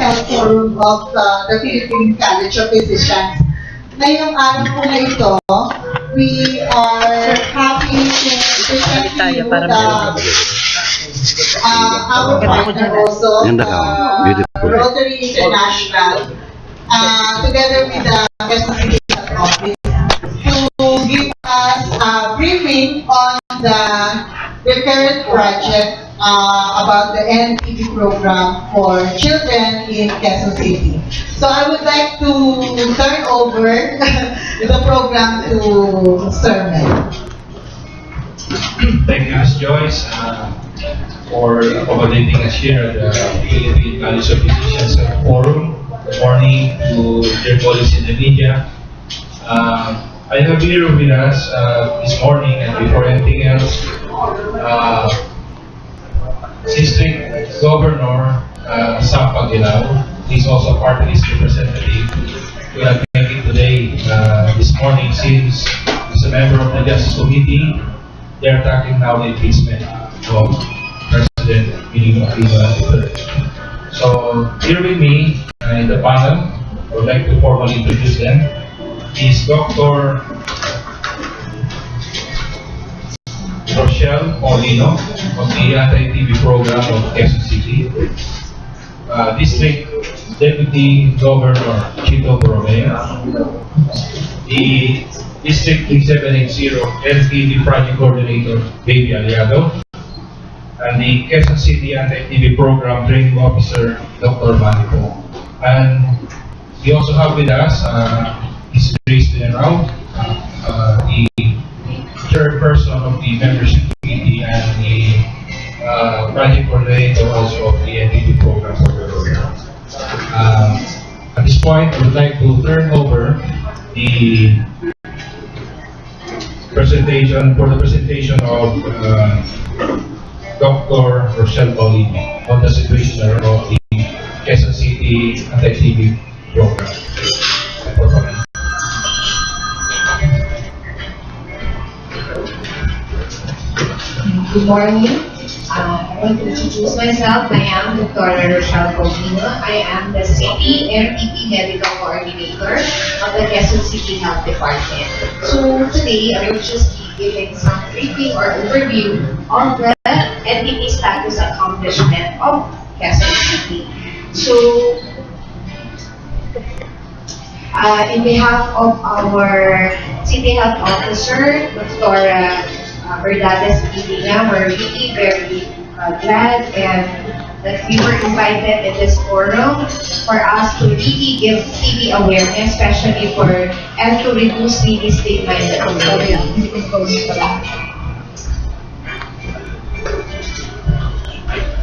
Health Forum of the Philippine College of Physicians. Ngayong araw po na ito, we are happy to present to you our partner also, Rotary International, together with the Quezon City Local Government, to give us a briefing on the current project about the NPP program for children in Quezon City. So I would like to turn over the program to Sir Manny. Thank you, Ms. Joyce, for accommodating us here at the Philippine College of Physicians Forum. Good morning to dear colleagues in the media. I have here with us this morning, and before anything else, District Governor Sept. He's also part of this representative. We are making today, this morning, since he's a member of the Justice Committee. They are tackling now the impeachment of President Manny Po. So here with me in the panel, I would like to formally introduce them. Is Dr. Rocelle Paulino of the Anti-TB Program of Quezon City, District Deputy Governor Chito Borromeo, the District 3780 NTB Project Coordinator Baby Allado, and the Quezon City Anti-TB Program Training Officer Dr. Manny Po. And we also have with us Ms. Grace General, the chairperson of the membership committee and the project coordinator also of the NTB program for the Rotary. At this point, we would like to turn over the presentation of Dr. Rocelle Paulino on the situation of the Quezon City Anti-TB program. Good morning. I want to introduce myself. I am Dr. Rocelle Paulino. I am the City NPP Medical Coordinator of the Quezon City Health Department. So today, I will just be giving some briefing or overview of the NPP status accomplishment of Quezon City. So, in behalf of our City Health Officer, Dr. Verdades Pidina, we're really very glad and that we were invited in this forum for us to really give TB awareness, especially and to reduce TB stigma in the community.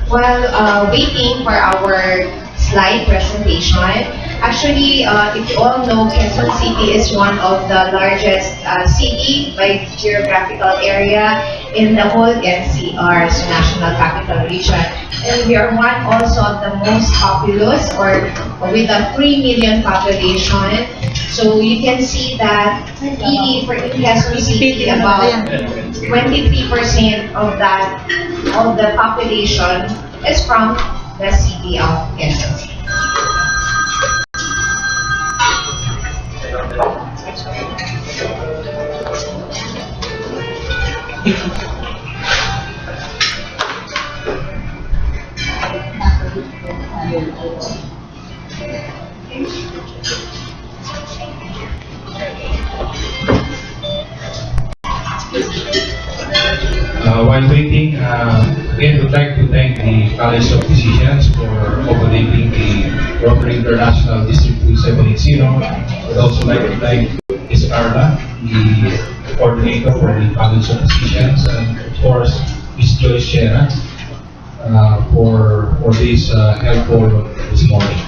While waiting for our slide presentation, actually, if you all know, Quezon City is one of the largest city by geographical area in the whole NCR, so National Capital Region. And we are one also of the most populous, or with a 3 million population. So you can see that TB for Quezon City, about 23% of the population is from the city of Quezon City. While waiting, again, we'd like to thank the College of Physicians for accommodating the Rotary International District 3780. We'd also like to thank Ms. Carla, the coordinator for the College of Physicians, and of course, Ms. Joyce Shera, for this helpful this morning.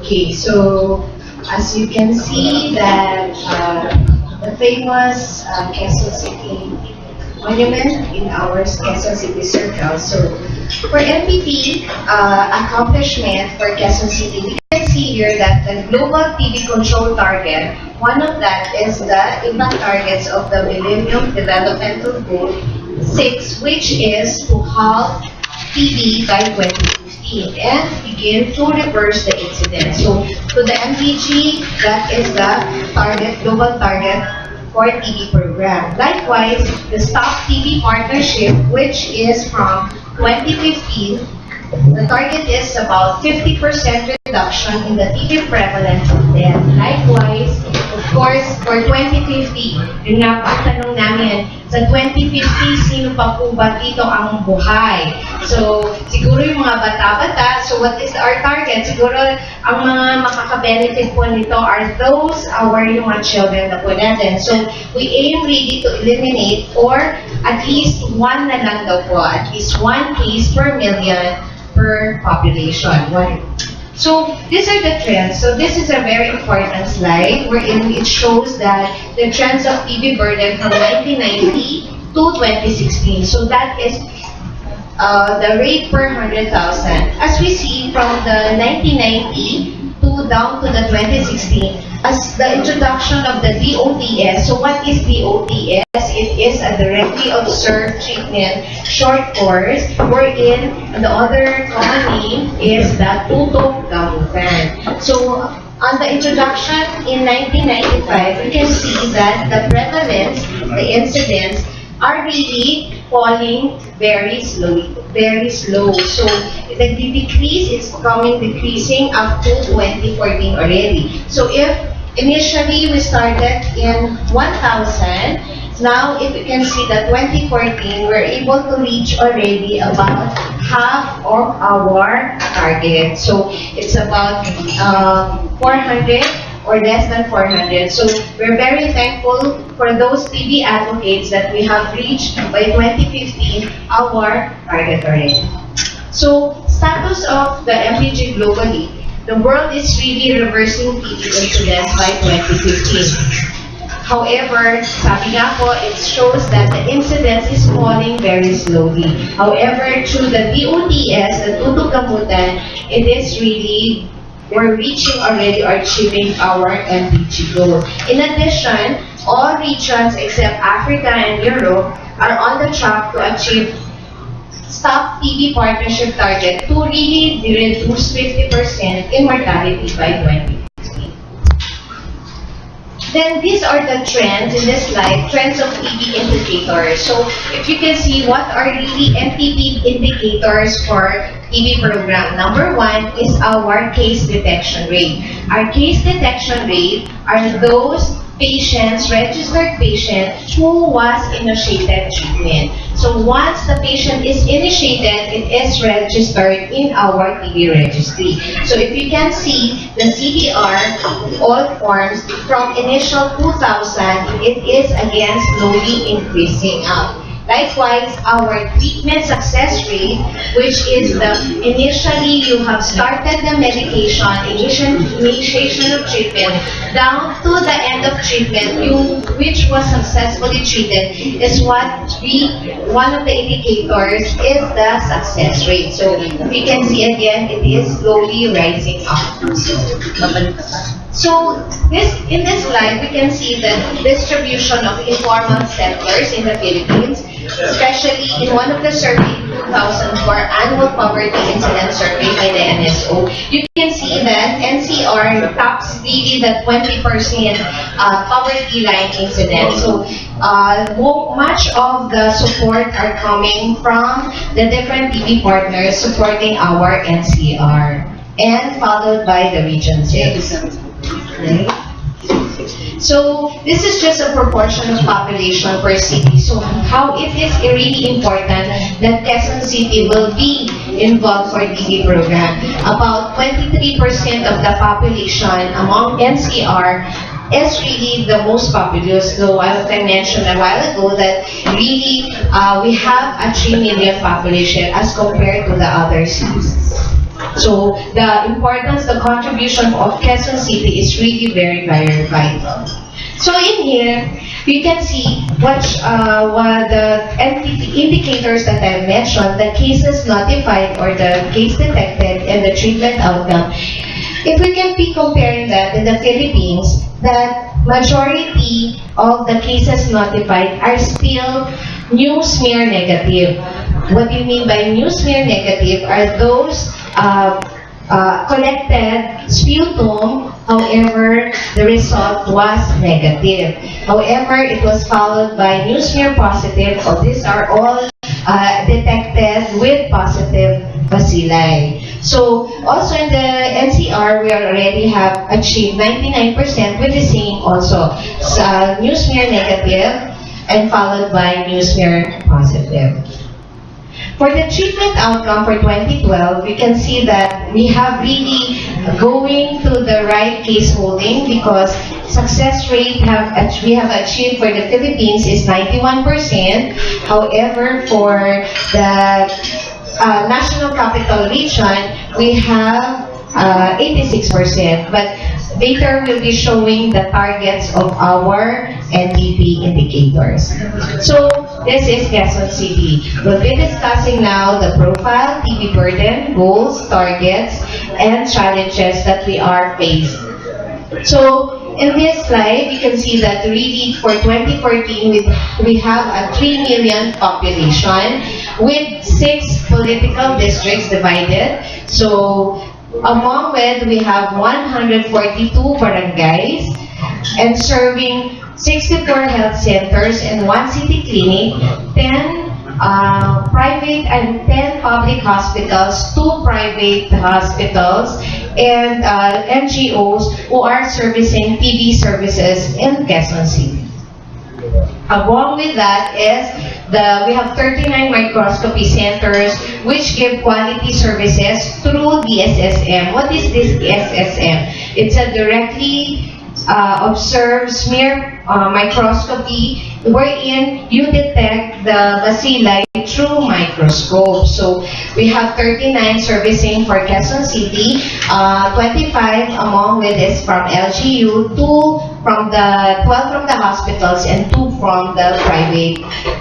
Okay, so as you can see that the famous Quezon City monument in our Quezon City Circle. So for MPP accomplishment for Quezon City, we can see here that the global TB control target, one of that is the impact targets of the Millennium Developmental Goal 6, which is to halt TB by 2015 and begin to reverse the incidence. So to the MPG, that is the target, global target for TB program. Likewise, the Stop TB Partnership, which is from 2015, the target is about 50% reduction in the TB prevalence of death. Likewise, of course, for 2050, yun nga pa tanong namin, sa 2050, sino pa po ba dito ang buhay? So, siguro yung mga bata-bata, so what is our target? Siguro, ang mga makaka-benefit po nito are those, yung mga children na po natin. So, we aim really to eliminate or at least one na lang daw po, at least one case per million per population. So, these are the trends. So, this is a very important slide wherein it shows that the trends of TB burden from 1990 to 2016. So, that is the rate per 100,000. As we see from the 1990 to down to the 2016, as the introduction of the DOTS. So, what is DOTS? It is a directly observed treatment short course wherein the other common name is the tutok gamutan. So, on the introduction in 1995, we can see that the prevalence, the incidence, are really falling very slowly, very slow. So, the decrease is decreasing up to 2014 already. So, if initially we started in 1,000, now if you can see that 2014, we're able to reach already about half of our target. So, it's about 400 or less than 400. So, we're very thankful for those TB advocates that we have reached by 2015 our target already. So, status of the MPG globally. The world is really reversing TB incidence by 2015. However, sabi nga po, it shows that the incidence is falling very slowly. However, through the DOTS, the tutok gamutan, it is really, we're reaching already or achieving our MPG goal. In addition, all regions except Africa and Europe are on the track to achieve Stop TB Partnership target to really reduce 50% in mortality by 2015. Then these are the trends in this slide, trends of TB indicators. So if you can see what are really MPP indicators for TB program. Number one is our case detection rate. Our case detection rate are those patients, registered patients who was initiated treatment. So once the patient is initiated, it is registered in our TB registry. So if you can see the CDR, all forms from initial 2000, it is again slowly increasing up. Likewise, our treatment success rate, which is the initially you have started the medication, initiation of treatment, down to the end of treatment, which was successfully treated, is one of the indicators is the success rate. So we can see again, it is slowly rising up. So in this slide, we can see the distribution of informal settlers in the Philippines, especially in one of the survey 2004 annual poverty incident survey by the NSO. You can see that NCR tops really the 20% poverty line incident. So much of the support are coming from the different TB partners supporting our NCR, and followed by the Region 6. Right? So this is just a proportion of population per city. So how it is really important that Quezon City will be involved for TB program. About 23% of the population among NCR is really the most populous. So I mentioned a while ago that really we have a 3 million population as compared to the other cities. So the importance, the contribution of Quezon City is really very, very vital. So in here, you can see what the indicators that I mentioned, the cases notified or the case detected and the treatment outcome. If we can be comparing that in the Philippines, that majority of the cases notified are still new smear negative. What do you mean by new smear negative are those collected sputum, however, the result was negative. However, it was followed by new smear positive, so these are all detected with positive bacilli. So, also in the NCR, we already have achieved 99% with the same also. New smear negative and followed by new smear positive. For the treatment outcome for 2012, we can see that we have really going to the right case holding because success rate we have achieved for the Philippines is 91%. However, for the National Capital Region, we have 86%. But later we'll be showing the targets of our NTP indicators. So this is Quezon City. We'll be discussing now the profile, TB burden, goals, targets, and challenges that we are faced. So in this slide, you can see that really for 2014, we have a 3 million population with 6 political districts divided. So among with, we have 142 barangays and serving 64 health centers and 1 city clinic, 10 private and 10 public hospitals, 2 private hospitals, and NGOs who are servicing TB services in Quezon City. Along with that is we have 39 microscopy centers which give quality services through DSSM. What is this DSSM? It's a directly observed smear microscopy wherein you detect the bacilli through microscope. So we have 39 servicing for Quezon City, 25 among with is from LGU, 2 from the 12 from the hospitals and 2 from the private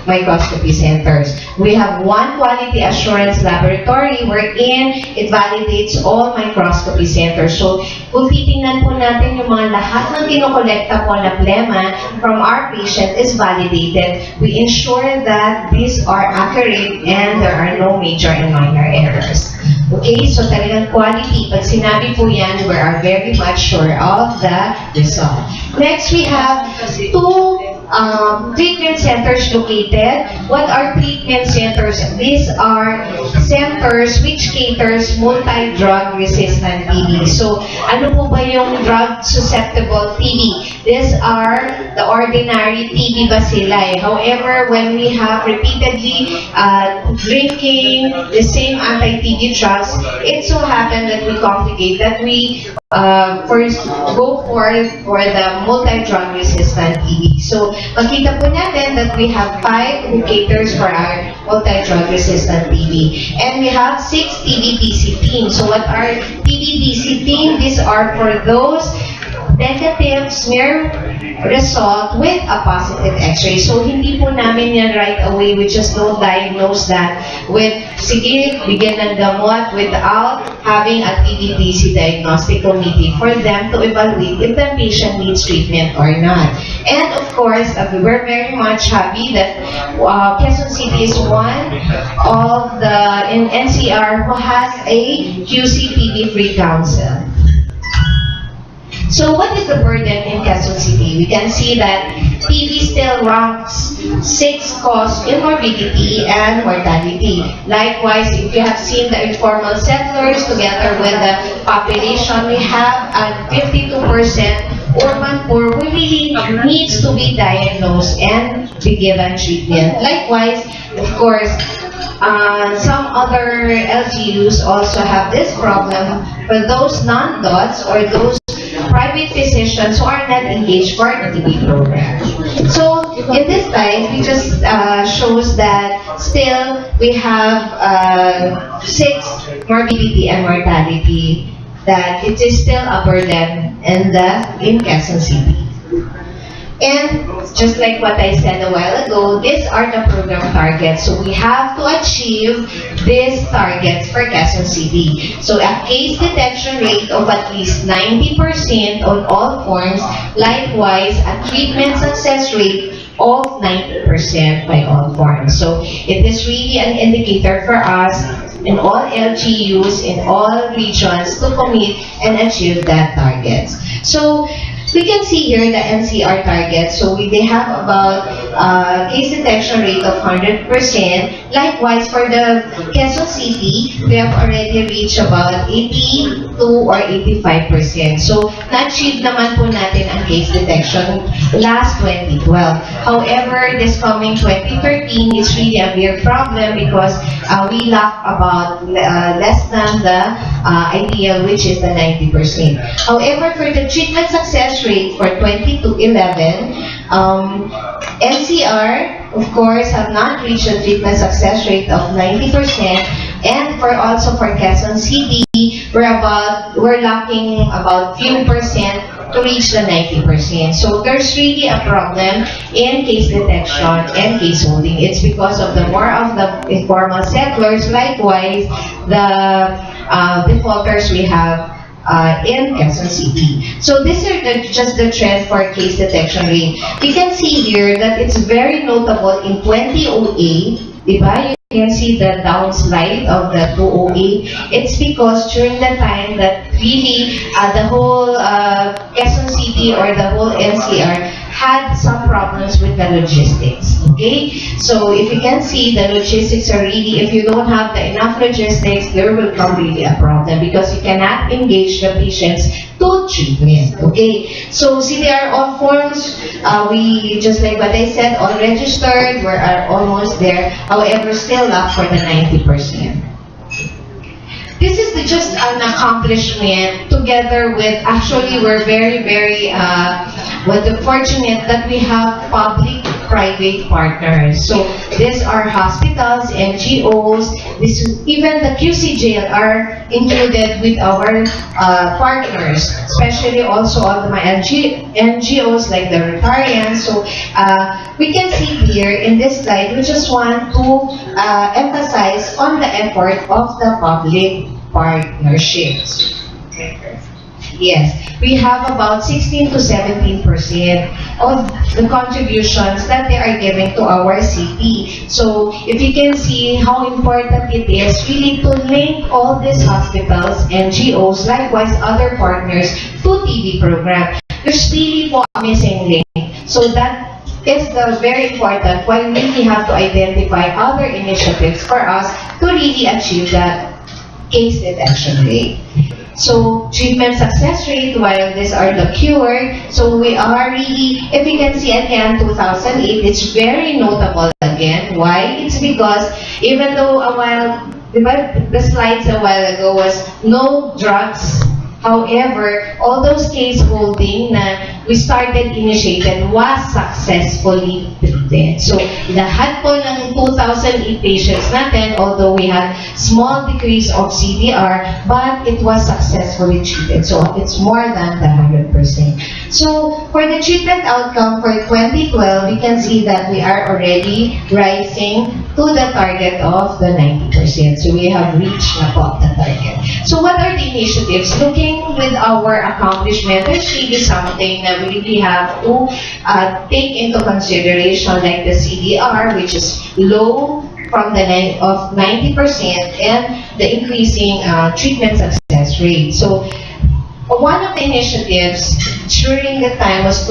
microscopy centers. We have 1 quality assurance laboratory wherein it validates all microscopy centers. So kung titingnan po natin yung mga lahat ng kinokolekta po na plema from our patient is validated. We ensure that these are accurate and there are no major and minor errors. Okay, so talagang quality. Pag sinabi po yan, we are very much sure of the result. Next, we have 2 treatment centers located. What are treatment centers? These are centers which caters multi-drug resistant TB. So, ano po ba yung drug susceptible TB? These are the ordinary TB bacilli. However, when we have repeatedly drinking the same anti-TB drugs, it so happens that we complicate that we first go for the multi-drug resistant TB. So, makita po natin that we have 5 who caters for our multi-drug resistant TB. And we have 6 TB-DC teams. So, what are TB-DC teams? These are for those negative smear result with a positive x-ray. So, hindi po namin yan right away. We just don't diagnose that with, sige, bigyan ng gamot without having a TB-DC diagnostic committee for them to evaluate if the patient needs treatment or not. And of course, we're very much happy that Quezon City is one of the in NCR who has a QC TB-free council. So what is the burden in Quezon City? We can see that TB still ranks 6th cause in morbidity and mortality. Likewise, if you have seen the informal settlers together with the population, we have at 52% urban poor who really needs to be diagnosed and be given treatment. Likewise, of course, some other LGUs also have this problem for those non-DOTs or those private physicians who are not engaged for the TB program. So, in this slide, we just shows that still we have 6 morbidity and mortality that it is still a burden in Quezon City. And just like what I said a while ago, these are the program targets. So we have to achieve these targets for Quezon City. So a case detection rate of at least 90% on all forms. Likewise, a treatment success rate of 90% by all forms. So it is really an indicator for us in all LGUs, in all regions to commit and achieve that targets. So we can see here the NCR targets. So they have about case detection rate of 100%. Likewise, for the Quezon City, we have already reached about 82 or 85%. So na-achieve naman po natin ang case detection last 2012. However, this coming 2013 is really a big problem because we lack about less than the ideal, which is the 90%. However, for the treatment success rate for 2011, NCR, of course, have not reached a treatment success rate of 90%, and also for Quezon City, we're lacking about few percent to reach the 90%. So there's really a problem in case detection and case holding. It's because of the more of the informal settlers, likewise the defaulters we have in Quezon City. So these are just the trend for case detection rate. We can see here that it's very notable in 2008, diba? You can see the downslide of the 208. It's because during the time that really the whole Quezon City or the whole NCR had some problems with the logistics. Okay, so if you can see, the logistics are really, if you don't have enough logistics, there will come really a problem because you cannot engage the patients to treatment. Okay, so CDR all forms, we just like what I said, all registered, we are almost there. However, still lack for the 90%. This is just an accomplishment together with, actually we're very fortunate that we have public-private partners. So these are hospitals, NGOs, even the QC jail are included with our partners, especially also all the NGOs like the Rotarians. So we can see here in this slide, we just want to emphasize on the effort of the public partnerships. Yes, we have about 16 to 17% of the contributions that they are giving to our city. So if you can see how important it is really to link all these hospitals, NGOs, likewise other partners to TB program. There's really a missing link. So that is the very important why we really have to identify other initiatives for us to really achieve that case detection rate. So treatment success rate, while these are the cure, so we are really, if you can see again, 2008, it's very notable again. Why? It's because even though the slides a while ago was no drugs, however, all those case holding na we started initiated was successfully treated. So lahat po ng 2,008 patients natin, although we had small decrease of CDR, but it was successfully treated. So it's more than the 100%. So for the treatment outcome for 2012, we can see that we are already rising to the target of the 90%. So we have reached na po the target. So what are the initiatives? Looking with our accomplishment, there's really something that we really have to take into consideration, like the CDR, which is low from the 90% and the increasing treatment success rate. So one of the initiatives during the time was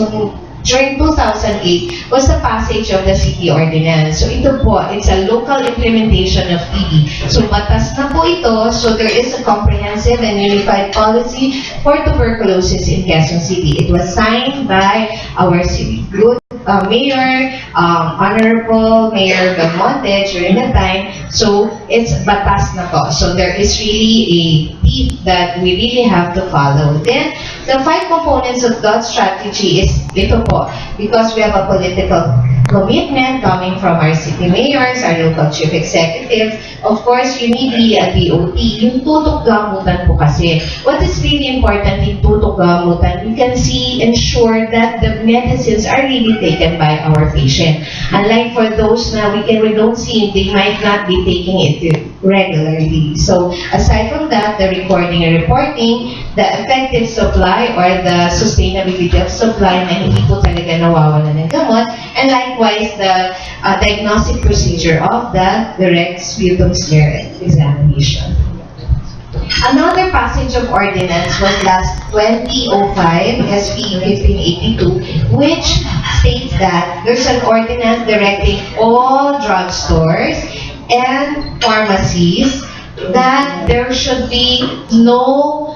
during 2008 was the passage of the city ordinance. So ito po, it's a local implementation of TB. So batas na po ito, so there is a comprehensive and unified policy for tuberculosis in Quezon City. It was signed by our city good mayor, Honorable Mayor Belmonte during the time. So it's batas na po. So there is really a teeth that we really have to follow. Then the 5 components of that strategy is ito po, because we have a political commitment coming from our city mayors, our local chief executives. Of course, you need really a DOT. Yung tutok gamutan po kasi. What is really important in tutok gamutan, you can see, ensure that the medicines are really taken by our patient. Unlike for those na we don't see, they might not be taking it regularly. So, aside from that, the recording and reporting, the effective supply or the sustainability of supply na hindi po talaga nawawalan ng gamot, and likewise, the diagnostic procedure of the direct sputum smear examination. Another passage of ordinance was last 2005, SP 1582, which states that there's an ordinance directing all drugstores and pharmacies that there should be no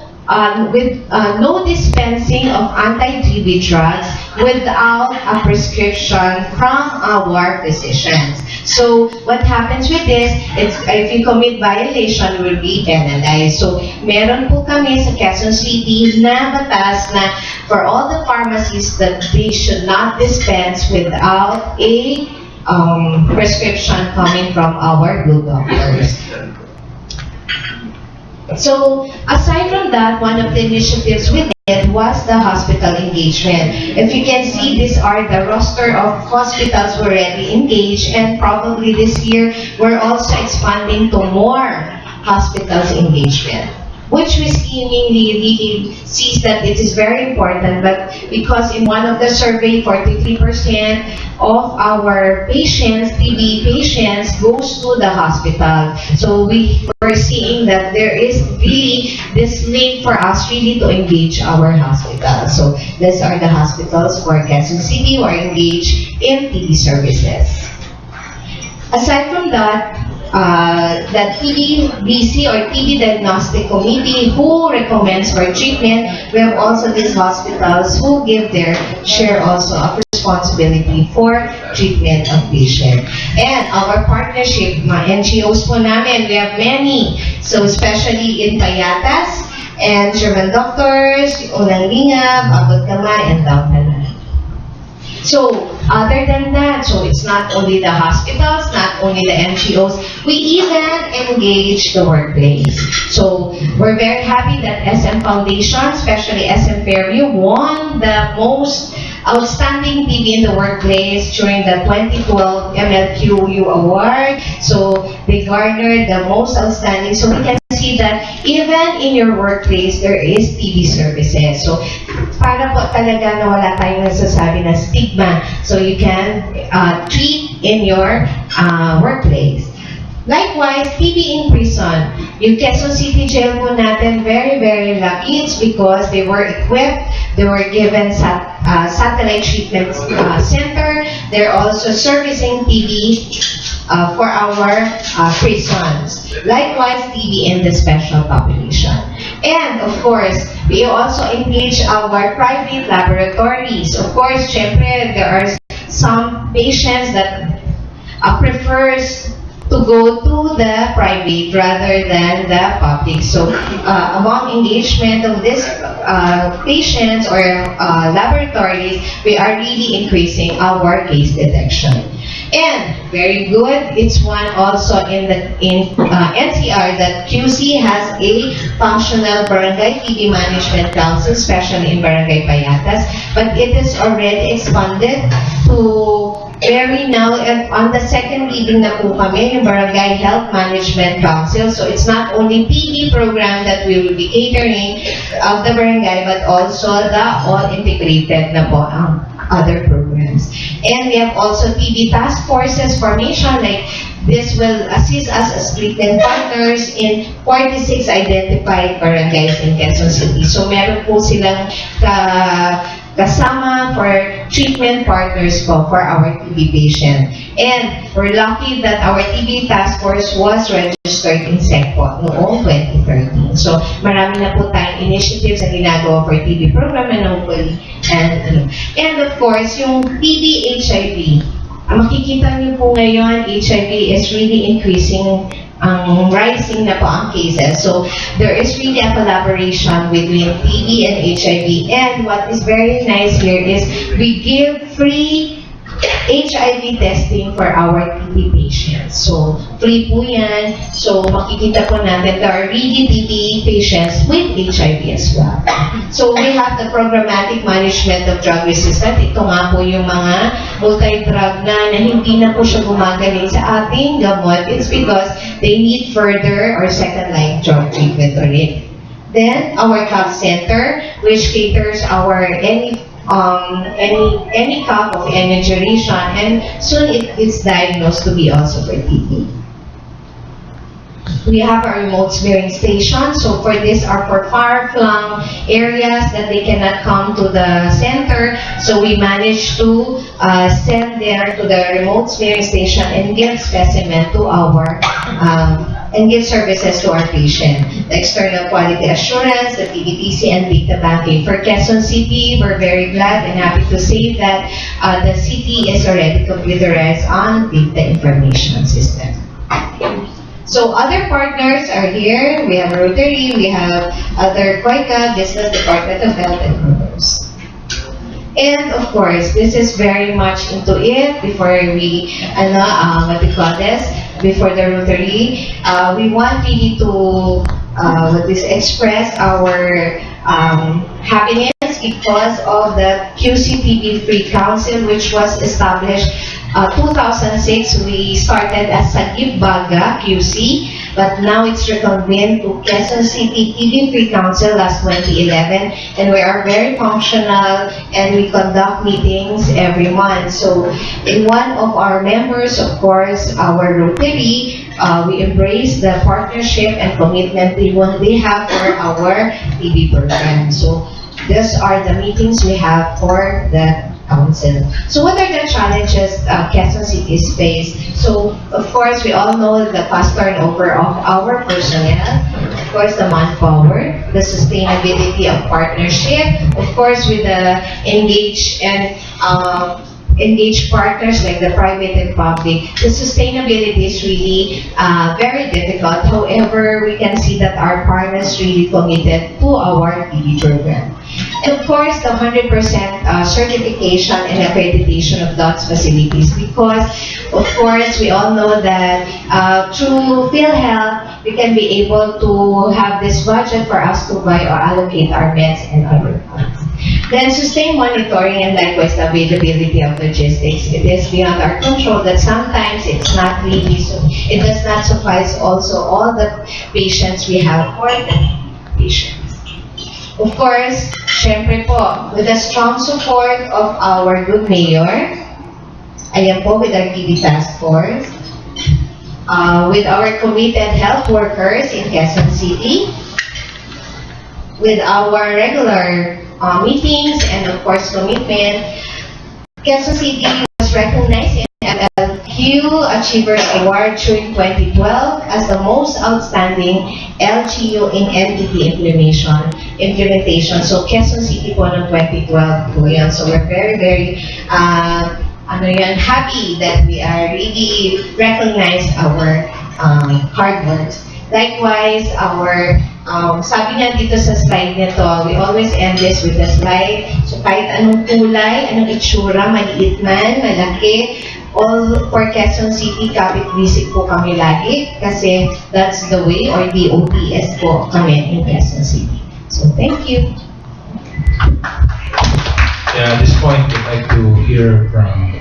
dispensing of anti-TB drugs without a prescription from our physicians. So, what happens with this, if you commit violation, you will be penalized. So, meron po kami sa Quezon City na batas na for all the pharmacies that they should not dispense without a prescription coming from our good doctors. So, aside from that, one of the initiatives we did was the hospital engagement. If you can see, these are the roster of hospitals we're already engaged, and probably this year, we're also expanding to more hospitals engagement, which we really sees that it is very important, but because in one of the survey, 43% of our patients, TB patients, goes to the hospital. So we're seeing that there is really this link for us really to engage our hospitals. So these are the hospitals for Quezon City who are engaged in TB services. Aside from that, the TBBC or TB Diagnostic Committee who recommends for treatment, we have also these hospitals who give their share also of responsibility for treatment of patient. And our partnership, mga NGOs po namin, we have many. So especially in Payatas and German Doctors, Unang Lingap, Abot Kamay, and Downtown. So, other than that, so it's not only the hospitals, not only the NGOs, we even engage the workplace. So, we're very happy that SM Foundation, especially SM Fairview, won the most outstanding TB in the workplace during the 2012 MLQU Award. So, they garnered the most outstanding. So, we can see that even in your workplace, there is TB services. So, para po talaga na wala tayong nasasabi na stigma. So, you can treat in your workplace. Likewise, TB in prison. Yung Quezon City Jail po natin, very, very lucky. It's because they were equipped, they were given satellite treatment center. They're also servicing TB for our prisons. Likewise, TB in the special population. And of course, we also engage our private laboratories. Of course, syempre, there are some patients that prefers to go to the private rather than the public. So, among engagement of these patients or laboratories, we are really increasing our case detection. And very good, it's one also in NCR that QC has a functional barangay TB management council, especially in Barangay Payatas, but it is already expanded to very now, and on the second reading na po kami, yung Barangay Health Management Council. So it's not only TB program that we will be catering of the barangay, but also the all-integrated na po ang other programs. And we have also TB task forces formation, like this will assist us as treatment partners in 46 identified barangays in Quezon City. So meron po silang kasama for treatment partners po for our TB patient. And we're lucky that our TB task force was registered in Sept noong 2013. So marami na po tayong initiatives na ginagawa for TB program and hopefully, and of course, yung TB HIV. Makikita niyo po ngayon, HIV is really increasing, rising na po ang cases. So, there is really a collaboration between TB and HIV. And what is very nice here is we give free HIV testing for our TB patients. So, free po yan. So, makikita po natin there are really TB patients with HIV as well. So, we have the programmatic management of drug resistance. Ito nga po yung mga multi-drug na hindi na po siya gumagaling sa ating gamot. It's because they need further or second-line drug treatment ulit. Then, our health center, which caters our any type of any duration, and soon it is diagnosed to be also for TB. We have our remote smearing station. So for this are for far-flung areas that they cannot come to the center. So we managed to send there to the remote smearing station and give specimen to our and give services to our patient. The external quality assurance, the TBTC, and data banking. For Quezon City, we're very glad and happy to say that the city is already computerized on data information system. So other partners are here. We have Rotary, we have other QUICA, Business Department of Health, and others. And of course, this is very much into it before we, what we call this, before the Rotary. We want really to express our happiness because of the QCTB Free Council, which was established 2006. We started as Sagib-Baga QC, but now it's reconvened to Quezon City TB Free Council last 2011, and we are very functional and we conduct meetings every month. So in one of our members, of course, our Rotary, we embrace the partnership and commitment they have for our TB program. So these are the meetings we have for the council. So what are the challenges Quezon City is faced? So of course we all know the fast turnover of our personnel, of course the manpower, the sustainability of partnership, of course with the engaged partners like the private and public. The sustainability is really very difficult. However, we can see that our partners really committed to our TB program. And of course, the 100% certification and accreditation of DOTS facilities, because of course, we all know that through PhilHealth, we can be able to have this budget for us to buy or allocate our meds and other funds. Then sustained monitoring and likewise the availability of logistics. It is beyond our control that sometimes it's not really, so it does not suffice also all the patients we have for the patients. Of course, syempre po, with the strong support of our good mayor, ayan po with our TB task force, with our committed health workers in Quezon City, with our regular meetings and of course commitment, Quezon City was recognized in MLQ Achievers Award during 2012 as the most outstanding LGU in NTT implementation. So Quezon City po ng 2012 po yan. So we're very happy that we are really recognize our hard work. Likewise, our sabi nga dito sa slide nito, we always end this with a slide. So kahit anong kulay, anong itsura, maliit man, malaki, all for Quezon City, kapit visit po kami lagi kasi that's the way, or DOPS po kami in Quezon City. So thank you. Yeah, at this point, I'd like to hear from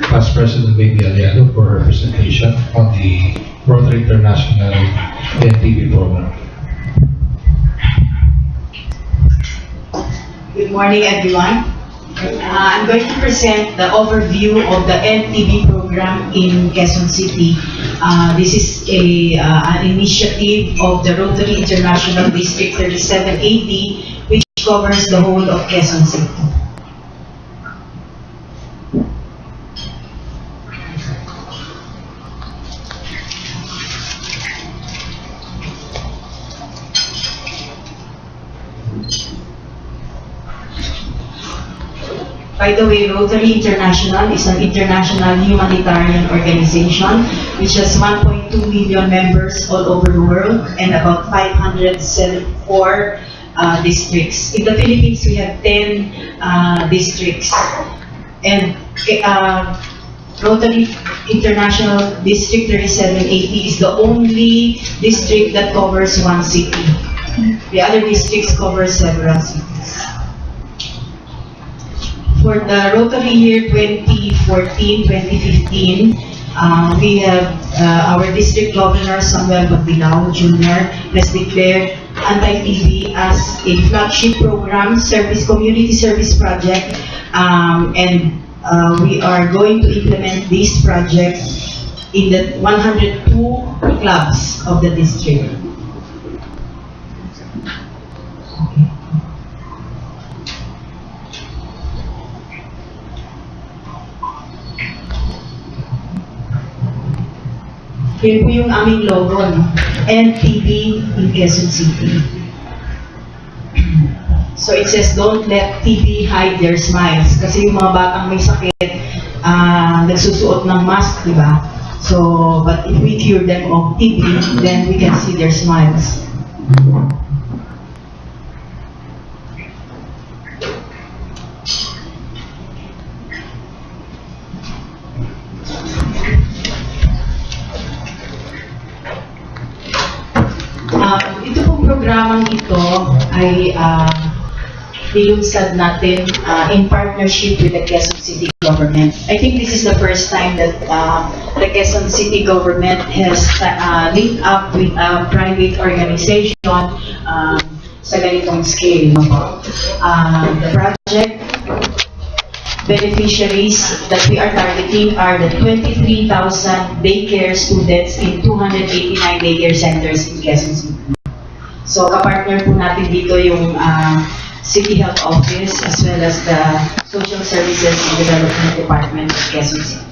Past President Baby Allado for her presentation on the Rotary International NTB program. Good morning, everyone. I'm going to present the overview of the NTB program in Quezon City. This is an initiative of the Rotary International District 3780, which covers the whole of Quezon City. By the way, Rotary International is an international humanitarian organization which has 1.2 million members all over the world and about 574 districts. In the Philippines, we have 10 districts. And Rotary International District 3780 is the only district that covers one city. The other districts cover several cities. For the Rotary year 2014-2015, we have our District Governor Samuel Babilao Jr. has declared anti-TB as a flagship program, community service project, and we are going to implement this project in the 102 clubs of the district. Here po yung aming logo, no? NTB in Quezon City. So it says, don't let TB hide their smiles. Kasi yung mga batang may sakit, nagsusuot ng mask, di ba? So, but if we cure them of TB, then we can see their smiles. Ito pong programang ito ay nilunsad natin in partnership with the Quezon City Government. I think this is the first time that the Quezon City Government has linked up with a private organization sa ganitong scale. The project beneficiaries that we are targeting are the 23,000 daycare students in 289 daycare centers in Quezon City. So, kapartner po natin dito yung City Health Office as well as the Social Services and Development Department of Quezon City.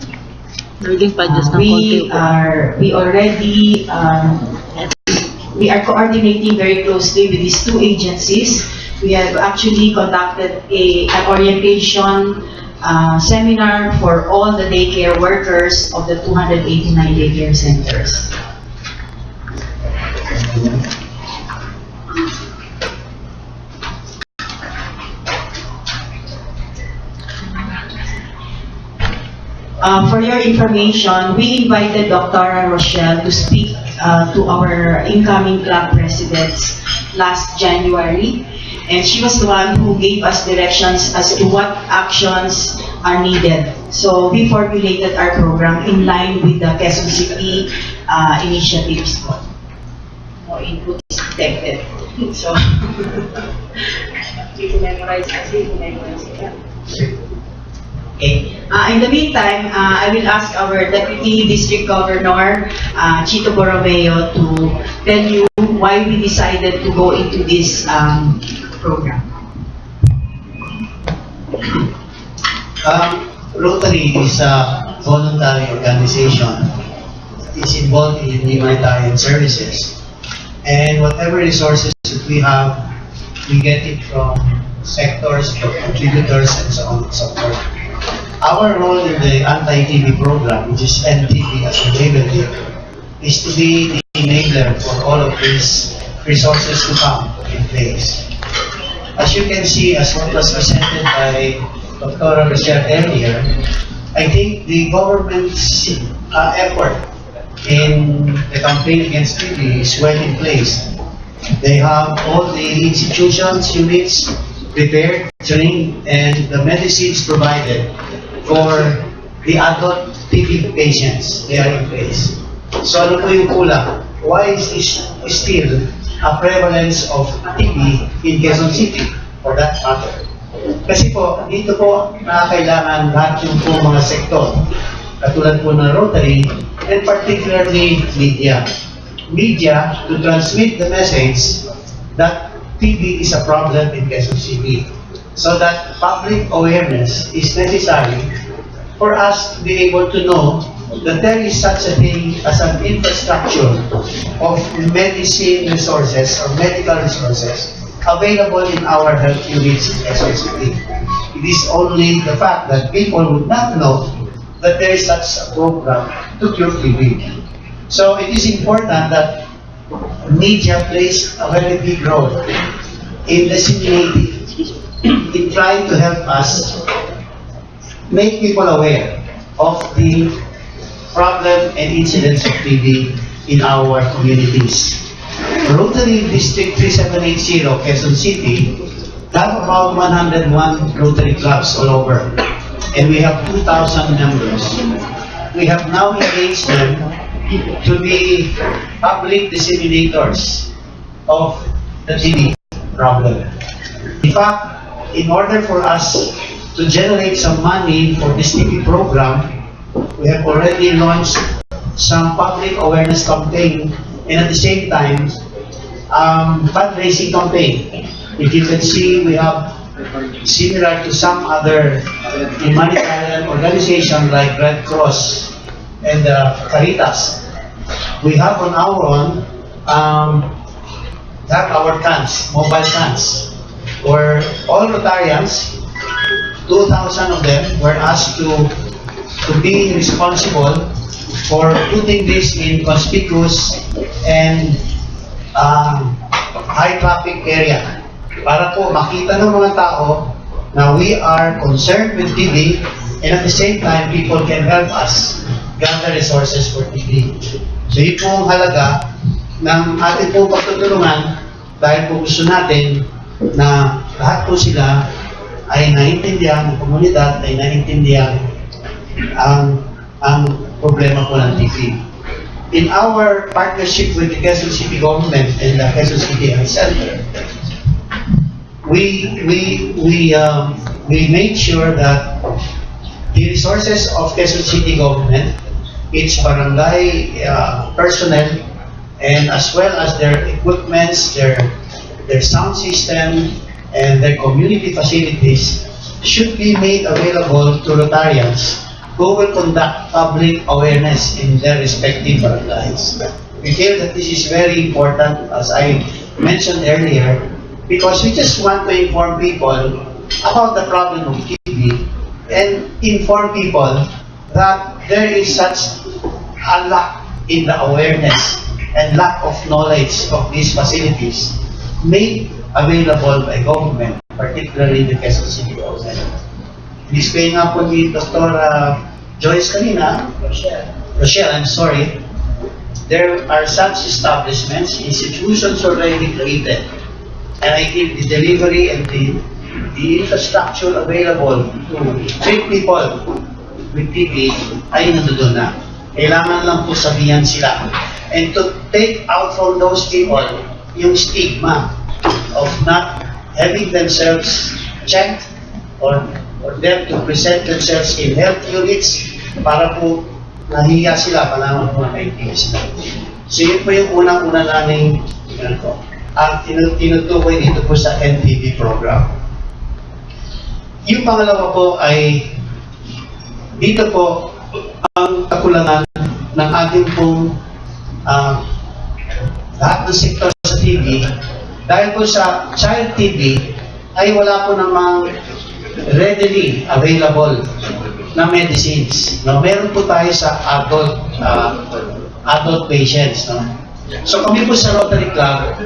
We are coordinating very closely with these two agencies. We have actually conducted an orientation seminar for all the daycare workers of the 289 daycare centers. For your information, we invited Dr. Rocelle to speak to our incoming club presidents last January, and she was the one who gave us directions as to what actions are needed. So we formulated our program in line with the Quezon City initiatives. No input is detected. So, you can memorize it. Okay. In the meantime, I will ask our Deputy District Governor, Chito Borromeo, to tell you why we decided to go into this program. Rotary is a voluntary organization. It's involved in humanitarian services. And whatever resources that we have, we get it from sectors, from contributors, and so on and so forth. Our role in the anti-TB program, which is NTB as we label it, is to be the enabler for all of these resources to come in place. As you can see, as what was presented by Dr. Rocelle earlier, I think the government's effort in the campaign against TB is well in place. They have all the institutions, units prepared, trained, and the medicines provided for the adult TB patients. They are in place. So ano po yung kulang? Why is this still a prevalence of TB in Quezon City, for that matter? Kasi po, dito po nakakailangan lahat yung po mga sektor, katulad po ng Rotary, and particularly media. Media to transmit the message that TB is a problem in Quezon City. So that public awareness is necessary for us to be able to know that there is such a thing as an infrastructure of medicine resources or medical resources available in our health units in Quezon City. It is only the fact that people would not know that there is such a program to cure TB. So it is important that media plays a very big role in disseminating, in trying to help us make people aware of the problem and incidents of TB in our communities. Rotary District 3780, Quezon City, have about 101 Rotary Clubs all over, and we have 2,000 members. We have now engaged them to be public disseminators of the TB problem. In fact, in order for us to generate some money for this TB program, we have already launched some public awareness campaign and at the same time, fundraising campaign. If you can see, we have similar to some other humanitarian organizations like Red Cross and Caritas. We have on our own, our cans, mobile cans, where all Rotarians, 2,000 of them, were asked to be responsible for putting this in conspicuous and high traffic area para po makita ng mga tao na we are concerned with TB and at the same time people can help us gather resources for TB. So yun po ang halaga ng ating pong pagtutulungan dahil po gusto natin na lahat po sila ay naiintindihan, ng komunidad ay naiintindihan ang problema po ng TB. In our partnership with the Quezon City Government and the Quezon City Health Center, we made sure that the resources of Quezon City Government, its barangay personnel, and as well as their equipments, their sound system, and their community facilities should be made available to Rotarians who will conduct public awareness in their respective barangays. We feel that this is very important, as I mentioned earlier, because we just want to inform people about the problem of TB and inform people that there is such a lack in the awareness and lack of knowledge of these facilities made available by government, particularly the Quezon City Government. Display nga po ni Dr. Joyce kanina, Rocelle, I'm sorry, there are such establishments, institutions already created, and I think the delivery and the infrastructure available to treat people with TB ay nandoon na. Kailangan lang po sabihan sila. And to take out from those people yung stigma of not having themselves checked or them to present themselves in health units para po nahiya sila panahon po na naitiis sila. So yun po yung unang-una naming tinutukoy dito po sa NTB program. Yung pangalawa po ay dito po ang kakulangan ng ating pong lahat ng sektor sa TB dahil po sa child TB ay wala po namang readily available na medicines. No? Meron po tayo sa adult patients. No? So kami po sa Rotary Club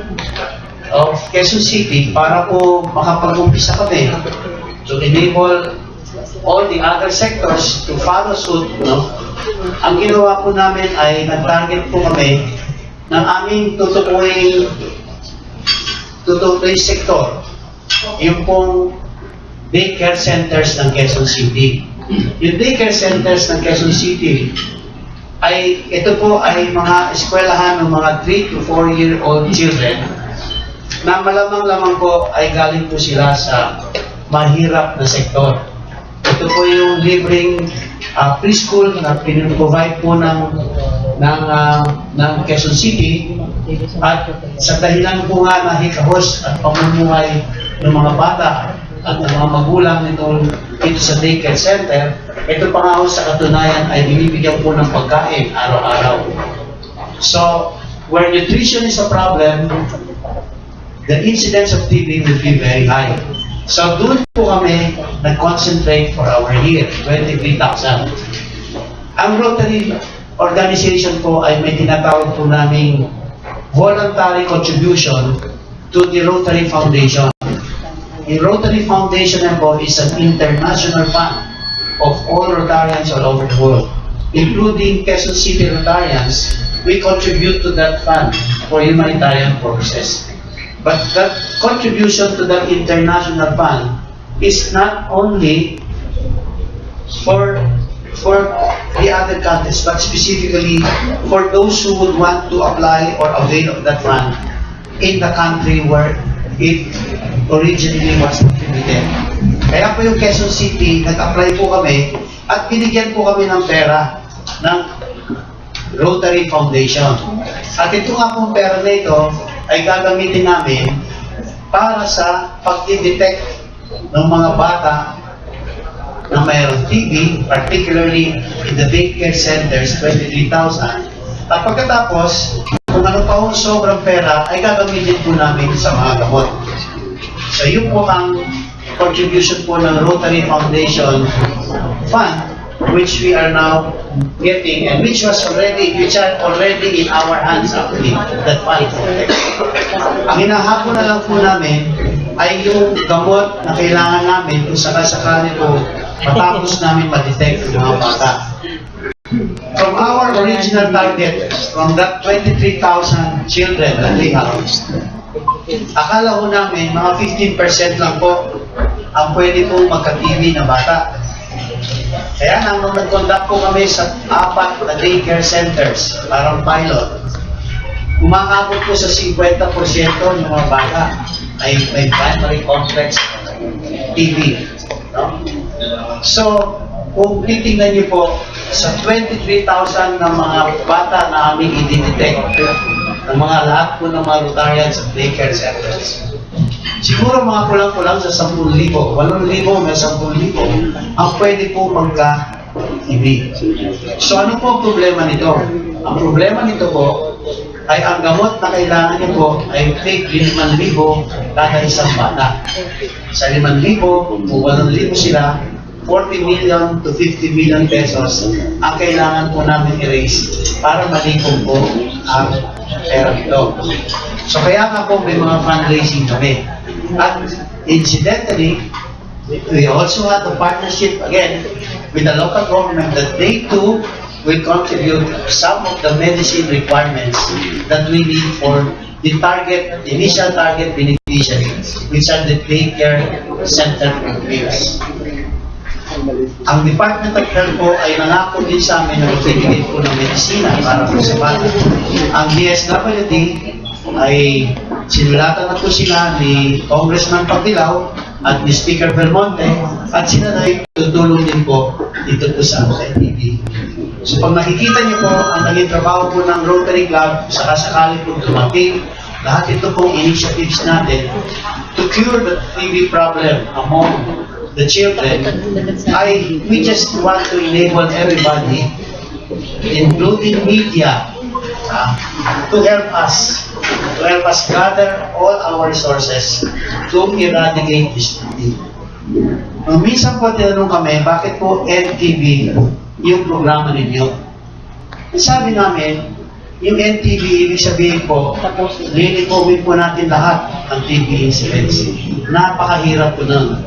of Quezon City, para po makapag-umpisa kami to enable all the other sectors to follow suit, no? Ang ginawa po namin ay nag-target po kami ng aming tutukuing sektor, yung pong daycare centers ng Quezon City. Yung daycare centers ng Quezon City ay, ito po ay mga eskwelahan ng mga 3 to 4-year-old children na malamang-lamang po ay galing po sila sa mahirap na sektor. Ito po yung libreng preschool na piniprovide po ng Quezon City, at sa dahilan po nga na hikahos at pamumuhay ng mga bata at ng mga magulang dito sa daycare center, ito pa nga sa katunayan ay binibigyan po ng pagkain araw-araw. So, where nutrition is a problem, the incidence of TB will be very high. So, doon po kami nag-concentrate for our year, 23,000. Ang Rotary organization po ay may tinatawag po naming voluntary contribution to the Rotary Foundation. The Rotary Foundation po is an international fund of all Rotarians all over the world, including Quezon City Rotarians. We contribute to that fund for humanitarian purposes. But that contribution to that international fund is not only for the other countries, but specifically for those who would want to apply or avail of that fund in the country where it originally was distributed. Kaya po yung Quezon City, nag-apply po kami at binigyan po kami ng pera ng Rotary Foundation. At ito nga pong pera na ito ay gagamitin namin para sa pag-detect ng mga bata na mayroong TB, particularly in the daycare centers, 23,000. At pagkatapos, kung ano pa ang sobrang pera, ay gagamitin po namin sa mga gamot. So yun po ang contribution po ng Rotary Foundation Fund, which we are now getting and which are already in our hands actually, that fund. Ang hinahabol na lang po namin ay yung gamot na kailangan namin kung sakasakali po matapos namin ma-detect yung mga bata. From our original target, from that 23,000 children that we have, akala ko namin mga 15% lang po ang pwede pong magka-TB na bata. Kaya nang nag-conduct po kami sa 4 na daycare centers, parang pilot, umakabot po sa 50% ng mga bata ay may primary complex TB. No? So, kung titingnan niyo po, sa 23,000 na mga bata na aming i-detect, ng mga lahat po ng mga Rotarians sa daycare centers, siguro mga kulang-kulang sa 10,000, 8,000, may 10,000 ang pwede po magka-TB. So ano po ang problema nito? Ang problema nito po ay ang gamot na kailangan niyo po ay take 5,000 kada isang bata. Sa 5,000, kung 8,000 sila, 40 million to 50 million pesos ang kailangan po namin i-raise para malikong po ang pera nito. So kaya nga po may mga fundraising kami. At incidentally, we also had a partnership again with the local government that they too will contribute some of the medicine requirements that we need for the initial target beneficiaries, which are the daycare center workers. Ang Department of Health po ay nangako din sa amin na magbibigay po ng medisina para po sa bata. Ang DSWD ay sinulatan na po sila ni Congressman Pagdilaw at ni Speaker Belmonte at sila na tutulong din po dito po sa NTB. So pag nakikita niyo po ang naging trabaho po ng Rotary Club, sakasakali po tumating, lahat ito pong initiatives natin to cure the TB problem among the children, we just want to enable everybody, including media, to help us gather all our resources to eradicate this TB. Minsan po tinanong kami, bakit po NTB yung programa ninyo? Sabi namin, yung NTB, ibig sabihin po, lilikawin po natin lahat ng TB incidents. Napakahirap po nun.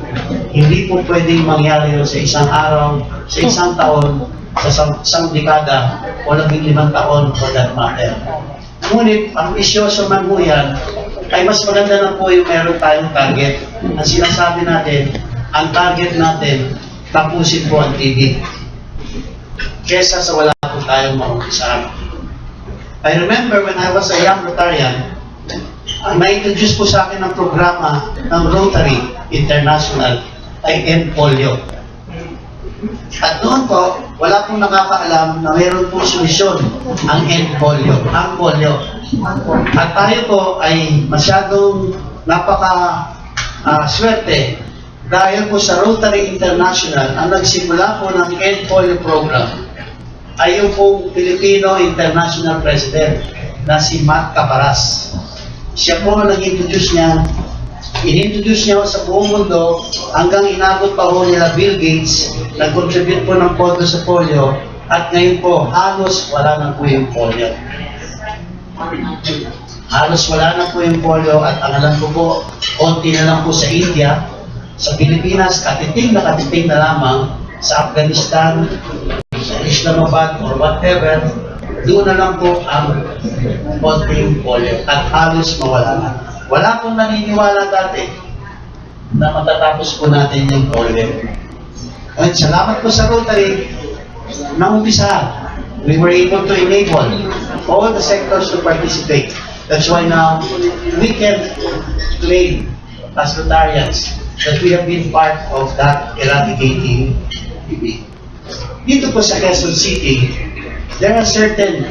Hindi po pwedeng mangyari yun sa isang araw, sa isang taon, sa isang dekada, o 15 taon for that matter. Ngunit, ang isyoso man po yan, ay mas maganda na po yung meron tayong target. Ang sinasabi natin, ang target natin, tapusin po ang TB. Kesa sa wala po tayong maumpisahan. I remember when I was a young Rotarian, na-introduce po sa akin ang programa ng Rotary International ay End Polio. At noon po, wala pong nakakaalam na mayroon pong solusyon ang End Polio, ang polio. At tayo po ay masyadong swerte dahil po sa Rotary International ang nagsimula po ng End Polio Program ay yung pong Filipino International President na si Matt Caparas. Siya po ang nag-introduce niya. In-introduce niya sa buong mundo hanggang inabot pa ho nila Bill Gates, nag-contribute po ng pondo sa polio at ngayon po halos wala na po yung polio. Halos wala na po yung polio at ang alam ko po, konti na lang po sa India, sa Pilipinas, katiting na lamang sa Afghanistan, sa Islamabad, or whatever, doon na lang po ang konting polio at halos mawala na. Wala pong naniniwala dati na matatapos po natin yung polio. At salamat po sa Rotary, na umpisa, we were able to enable all the sectors to participate. That's why now we can claim as Rotarians that we have been part of that eradicating TB. Dito po sa Quezon City, there are certain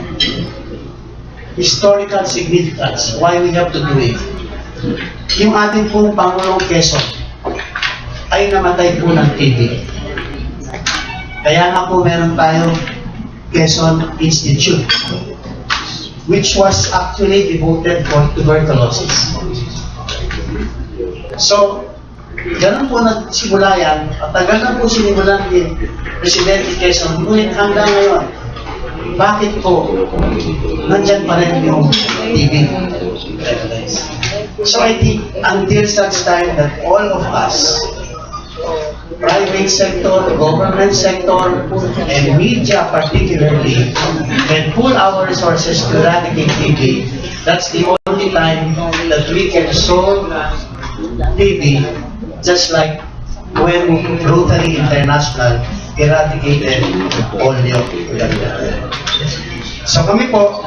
historical significance why we have to do it. Yung ating pong Pangulong Quezon ay namatay po ng TB. Kaya nga po meron tayong Quezon Institute, which was actually devoted for tuberculosis. So, ganun po nagsimula yan, at tagal na po sinimulan din Presidente Quezon, ngunit hanggang ngayon, bakit po nandyan pa rin yung TB? So I think until such time that all of us, private sector, government sector, and media particularly, can pool our resources to eradicate TB, that's the only time that we can solve TB, just like when Rotary International eradicated polio. So kami po,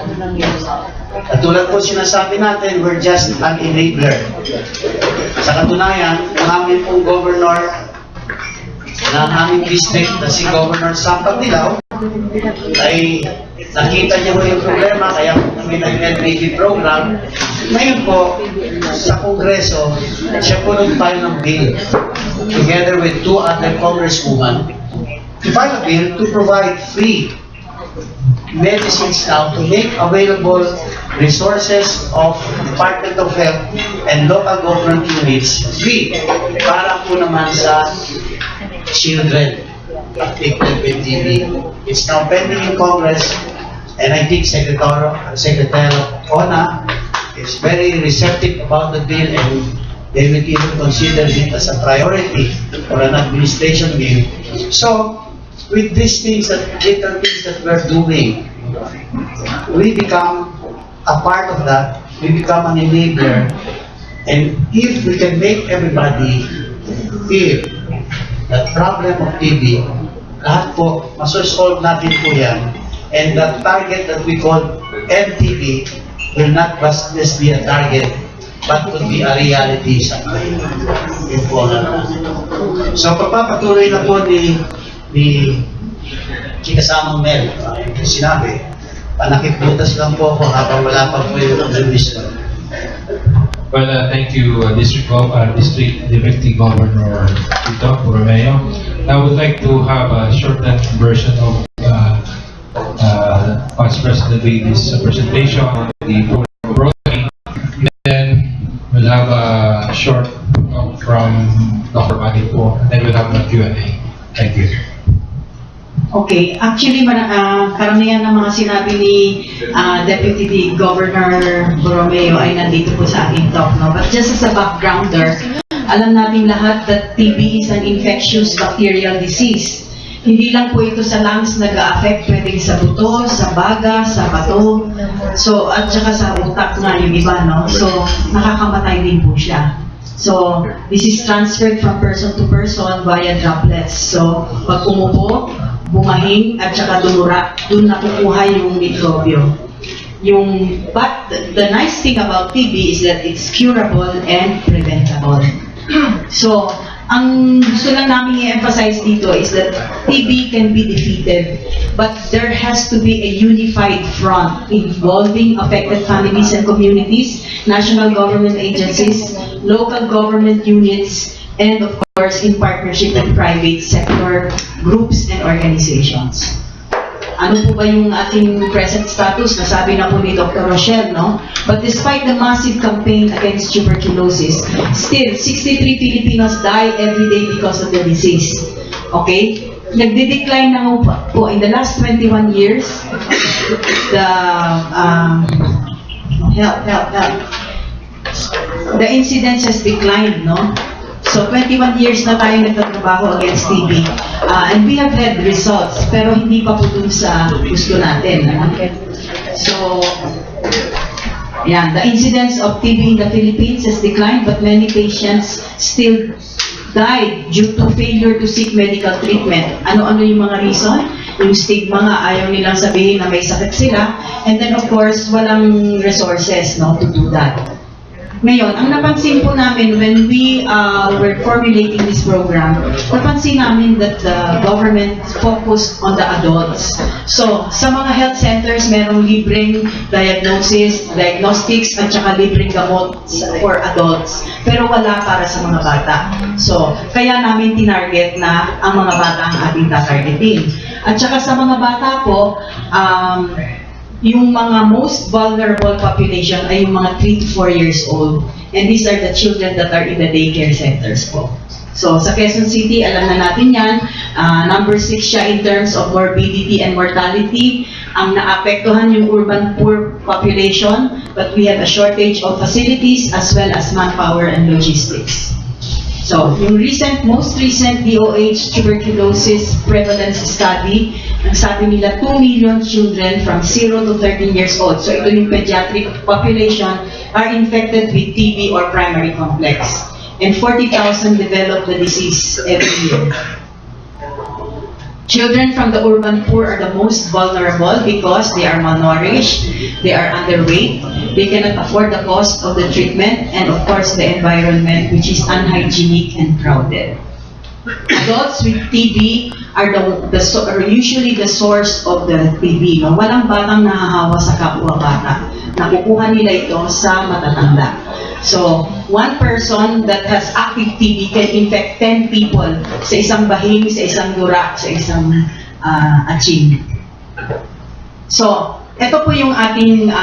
katulad po sinasabi natin, we're just an enabler. Sa katunayan, ang aming pong governor ng aming district na si Governor Sept ay nakita niya mo yung problema, kaya kami nag-NBB program. Ngayon po, sa Kongreso, siya po nag-file ng bill together with two other congresswomen to file a bill to provide free medicines now to make available resources of Department of Health and local government units free para po naman sa children affected with TB. It's now pending in Congress, and I think Secretary Ona is very receptive about the bill, and they will even consider it as a priority for an administration bill. So, with these things, little things that we're doing, we become a part of that. We become an enabler, and if we can make everybody feel the problem of TB, lahat po, masosolve natin po yan. And the target that we call MTB will not just be a target, but could be a reality sa ngayon. Yun po na. So, papapatuloy na po ni kasamang Mel, yung sinabi, panakipbutas lang po ako habang wala pa po yung administration. Well, thank you, District Deputy Governor Chito Borromeo. I would like to have a shortened version of Vice President Bailey's presentation on the program of Rotary. Then we'll have a short talk from Dr. Manny Po, and then we'll have a Q&A. Thank you. Okay, actually, karamihan ng mga sinabi ni Deputy Governor Borromeo ay nandito po sa aking talk, no? But just as a backgrounder, alam natin lahat that TB is an infectious bacterial disease. Hindi lang po ito sa lungs nag-a-affect, pwedeng sa buto, sa baga, sa bato, so, at saka sa utak na yung iba, no? So, nakakamatay din po siya. So, this is transferred from person to person via droplets. So, pag umupo, bumahing, at saka dumura, dun nakukuha yung mikrobyo. But the nice thing about TB is that it's curable and preventable. So, ang gusto lang namin i-emphasize dito is that TB can be defeated, but there has to be a unified front involving affected families and communities, national government agencies, local government units, and of course in partnership with private sector groups and organizations. Ano po ba yung ating present status? Nasabi na po ni Dr. Rocelle, no? But despite the massive campaign against tuberculosis, still 63 Filipinos die every day because of the disease. Okay? Nagde-decline na po in the last 21 years. The the incidence has declined, no? So 21 years na tayo nagtatrabaho against TB. And we have had results, pero hindi pa po dun sa gusto natin. So, yeah, the incidence of TB in the Philippines has declined, but many patients still died due to failure to seek medical treatment. Ano-ano yung mga reason? Yung stigma nga, ayaw nilang sabihin na may sakit sila. And then of course, walang resources to do that. Ngayon, ang napansin po namin when we were formulating this program, napansin namin that the government focused on the adults. So, sa mga health centers, merong libreng diagnostics, at saka libreng gamot for adults. Pero wala para sa mga bata. So, kaya namin tinarget na ang mga bata ang ating tatargetin. At saka sa mga bata po, yung mga most vulnerable population ay yung mga 3 to 4 years old. And these are the children that are in the daycare centers po. So sa Quezon City, alam na natin yan, number 6 siya in terms of morbidity and mortality. Ang naapektuhan yung urban poor population, but we have a shortage of facilities as well as manpower and logistics. So, yung most recent DOH tuberculosis prevalence study, ang sabi nila 2 million children from 0 to 13 years old. So, ito yung pediatric population are infected with TB or primary complex. And 40,000 develop the disease every year. Children from the urban poor are the most vulnerable because they are malnourished, they are underweight, they cannot afford the cost of the treatment, and of course the environment, which is unhygienic and crowded. Adults with TB are usually the source of the TB. Walang batang nahahawa sa kapwa bata. Nakukuha nila ito sa matatanda. So, one person that has active TB can infect 10 people sa isang bahing, sa isang dura, sa isang atching. So, ito po yung ating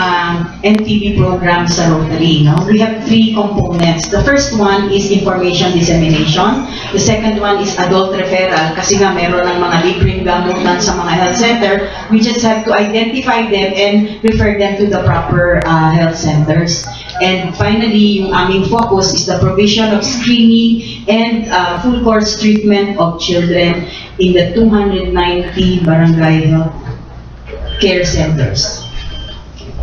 NTB program sa Rotary. We have 3 components. The first one is information dissemination. The second one is adult referral. Kasi nga meron ng mga libreng gamutan sa mga health center. We just have to identify them and refer them to the proper health centers. And finally, yung aming focus is the provision of screening and full course treatment of children in the 290 barangay health care centers.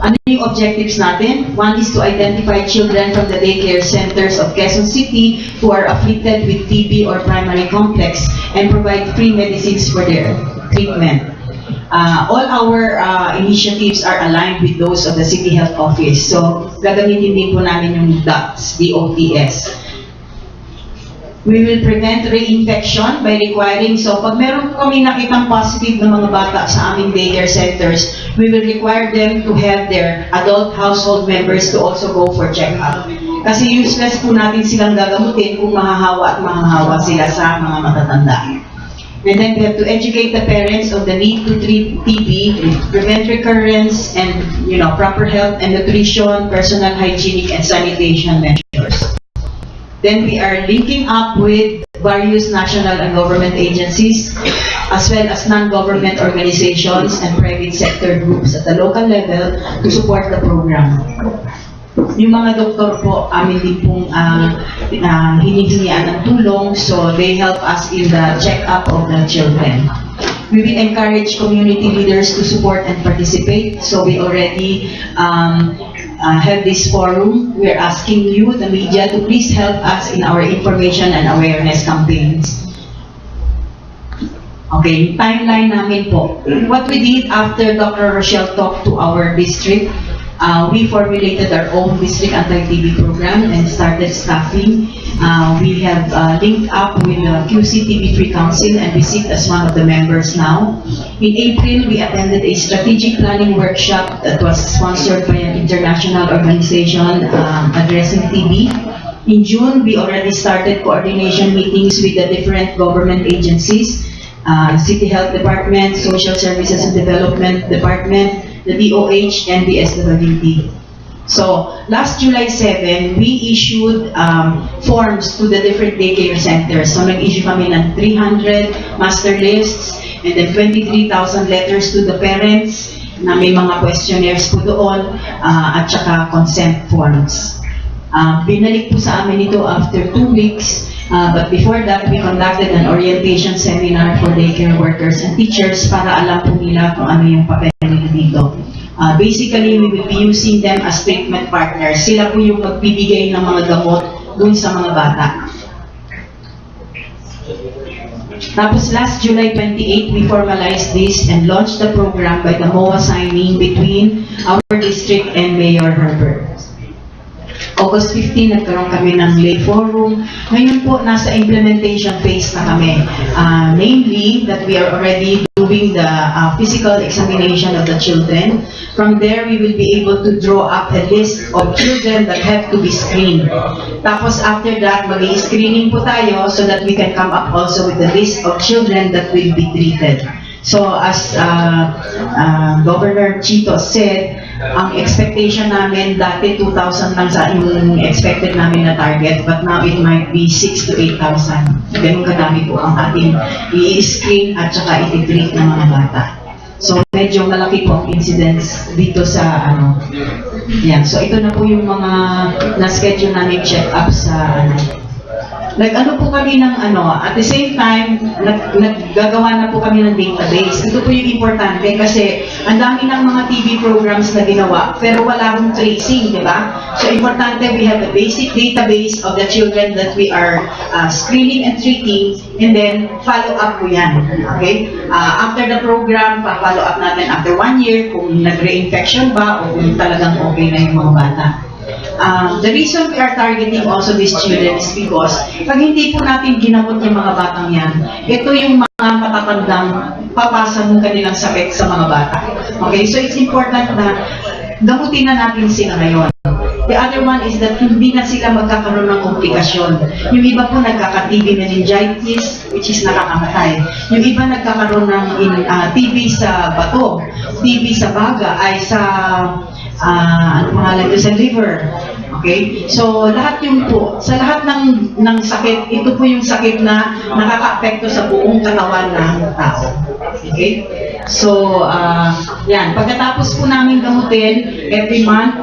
Ano yung objectives natin? One is to identify children from the daycare centers of Quezon City who are afflicted with TB or primary complex and provide free medicines for their treatment. All our initiatives are aligned with those of the City Health Office. So, gagamitin din po namin yung DOTS, DOTS. We will prevent reinfection by requiring, so pag meron kami nakitang positive na mga bata sa aming daycare centers, we will require them to have their adult household members to also go for check-up. Kasi useless po natin silang gagamutin kung mahahawa at mahahawa sila sa mga matatanda. And then we have to educate the parents of the need to treat TB, prevent recurrence, and proper health and nutrition, personal hygienic and sanitation measures. Then we are linking up with various national and government agencies, as well as non-government organizations and private sector groups at the local level to support the program. Yung mga doktor po, amin din pong hinihingian ng tulong, so they help us in the check-up of the children. We will encourage community leaders to support and participate, so we already have this forum. We're asking you, the media, to please help us in our information and awareness campaigns. Okay, timeline namin po. What we did after Dr. Rocelle talked to our district, we formulated our own district anti-TB program and started staffing. We have linked up with the QC TB-Free Council and we sit as one of the members now. In April, we attended a strategic planning workshop that was sponsored by an international organization addressing TB. In June, we already started coordination meetings with the different government agencies, City Health Department, Social Services and Development Department, the DOH, and the SWD. So, last July 7, we issued forms to the different daycare centers. So, nag-issue kami ng 300 master lists and then 23,000 letters to the parents na may mga questionnaires po doon at saka consent forms. Binalik po sa amin ito after 2 weeks But before that, we conducted an orientation seminar for daycare workers and teachers para alam po nila kung ano yung papel nila dito. Basically, we will be using them as treatment partners. Sila po yung magbibigay ng mga gamot dun sa mga bata. Tapos last July 28, we formalized this and launched the program by the MOA signing between our district and Mayor Herbert. August 15, nagkaroon kami ng lay forum. Ngayon po, nasa implementation phase na kami. Namely, that we are already doing the physical examination of the children. From there, we will be able to draw up a list of children that have to be screened. Tapos after that, mag-i-screening po tayo so that we can come up also with the list of children that will be treated. So as Governor Chito said, ang expectation namin dati 2,000 lang sa yung expected namin na target, but now it might be 6,000 to 8,000. Ganun kadami po ang ating i-screen at saka i-treat ng mga bata. So medyo malaki po ang incidence dito sa yan. So ito na po yung mga na-schedule namin check-up sa Nag-ano po kami ng at the same time, naggagawa na po kami ng database. Ito po yung importante kasi ang dami ng mga TV programs na ginawa, pero wala akong tracing, di ba? So importante, we have a basic database of the children that we are screening and treating, and then follow up po yan. Okay? After the program, pa-follow up natin after 1 year kung nag-reinfection ba o kung talagang okay na yung mga bata. The reason we are targeting also these children is because pag hindi po natin ginamot yung mga batang yan, ito yung mga matatandang papasa ng kanilang sakit sa mga bata. Okay, so it's important na gamutin na natin sila ngayon. The other one is that hindi na sila magkakaroon ng komplikasyon. Yung iba po nagkaka-TB meningitis, which is nakakamatay. Yung iba nagkakaroon ng TB sa bato, TB sa baga, ay sa sa liver. Okay? So, lahat yung po, sa lahat ng sakit, ito po yung sakit na nakaka-apekto sa buong katawan ng tao. Okay? So, yan. Pagkatapos po namin gamutin, every month,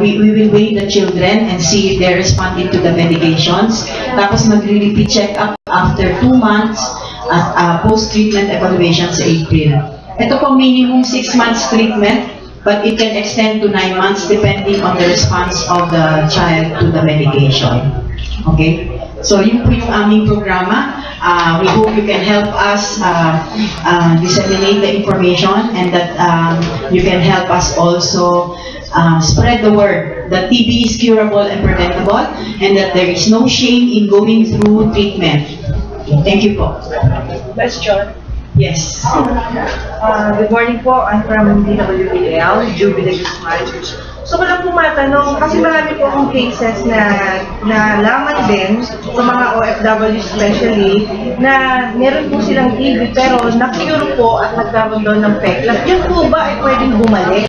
we will weigh the children and see if they're responding to the medications. Tapos mag-repeat check-up after 2 months at post-treatment evaluation sa April. Ito po minimum 6 months treatment, but it can extend to 9 months depending on the response of the child to the medication. Okay? So, yun po yung aming programa. We hope you can help us disseminate the information and that you can help us also spread the word that TB is curable and preventable and that there is no shame in going through treatment. Thank you po. Best John. Yes. Good morning po. I'm from DWAL, Jubilee Guzman. So ko lang po matanong, kasi marami po akong cases na laman din sa mga OFW especially, na meron po silang TB pero na-cure po at nagkaroon doon ng peklat. Yun po ba ay pwedeng bumalik?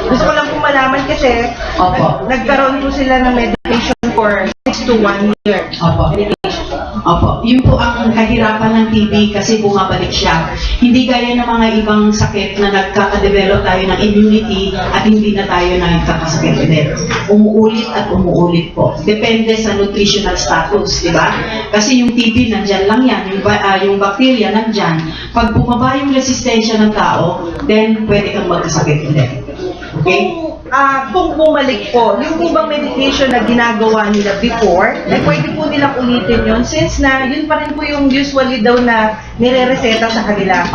Gusto ko lang po malaman kasi nagkaroon po sila ng medication for 6 to 1 year. Opo, yun po ang kahirapan ng TB kasi bumabalik siya. Hindi gaya ng mga ibang sakit na nagkaka-develop tayo ng immunity at hindi na tayo nagkakasakit ulit. Umuulit at umuulit po. Depende sa nutritional status, di ba? Kasi yung TB nandyan lang yan, yung bacteria nandyan. Pag bumaba yung resistensya ng tao, then pwede kang magkasakit ulit. Okay? Kung bumalik po, yung po bang medication na ginagawa nila before, ay pwede po nilang ulitin yun since na yun pa rin po yung usually daw na nire-reseta sa kanila.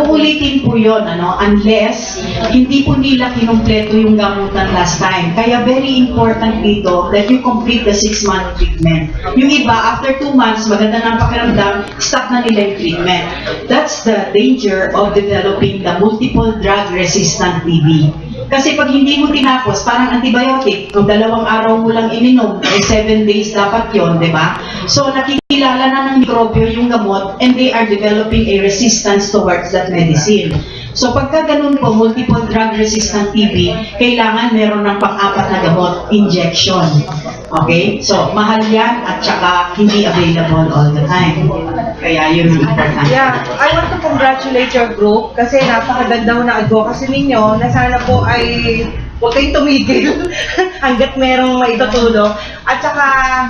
Uulitin po yun, unless hindi po nila kinumpleto yung gamutan last time. Kaya very important dito that you complete the 6-month treatment. Yung iba, after 2 months, maganda na ang pakiramdam, stop na nila yung treatment. That's the danger of developing the multiple drug-resistant TB. Kasi pag hindi mo tinapos, parang antibiotic, kung 2 araw mo lang ininom, 7 days dapat yon, di ba? So nakikilala na ng mikrobyo yung gamot and they are developing a resistance towards that medicine. So pagka ganun po, multiple drug-resistant TB, kailangan meron ng pang-4 na gamot, injection. Okay? So mahal yan at saka hindi available all the time. Kaya yun ang important. Yeah, I want to congratulate your group kasi napakaganda na advocacy ninyo na sana po ay huwag kayong tumigil hanggat merong maitutulong. At saka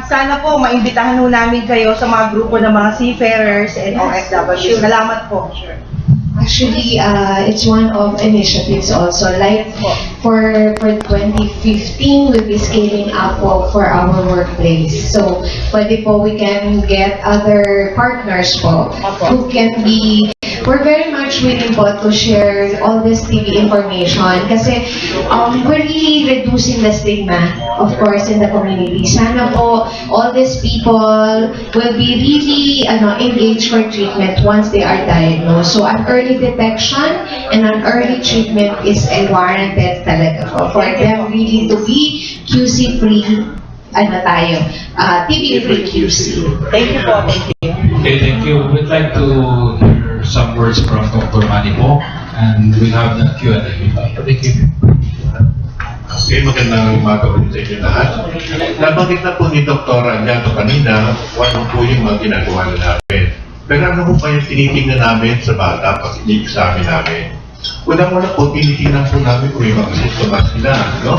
sana po maimbitahan ho namin kayo sa mga grupo ng mga seafarers and OFW. Salamat po. Actually, it's one of initiatives also. Like for 2015, we'll be scaling up po for our workplace. So, pwede po we can get other partners po who can be. We're very much willing po to share all this TV information kasi we're really reducing the stigma, of course, in the community. Sana po all these people will be really engaged for treatment once they are diagnosed. So an early detection and an early treatment is warranted talaga po for them really to be QC-free, TB-free QC. Thank you po. Thank you. Okay, thank you. We'd like to hear some words from Dr. Manny Po, and we'll have the Q&A. Thank you. Okay, magandang umaga po sa inyo lahat. Nabanggit na po ni Dr. Allado kanina, ano po yung mga ginagawa na namin. Pero ano po pa yung tinitingnan namin sa bata pag i-examine namin? Unang-una po, tinitingnan po namin kung may mga sintomas sila, no?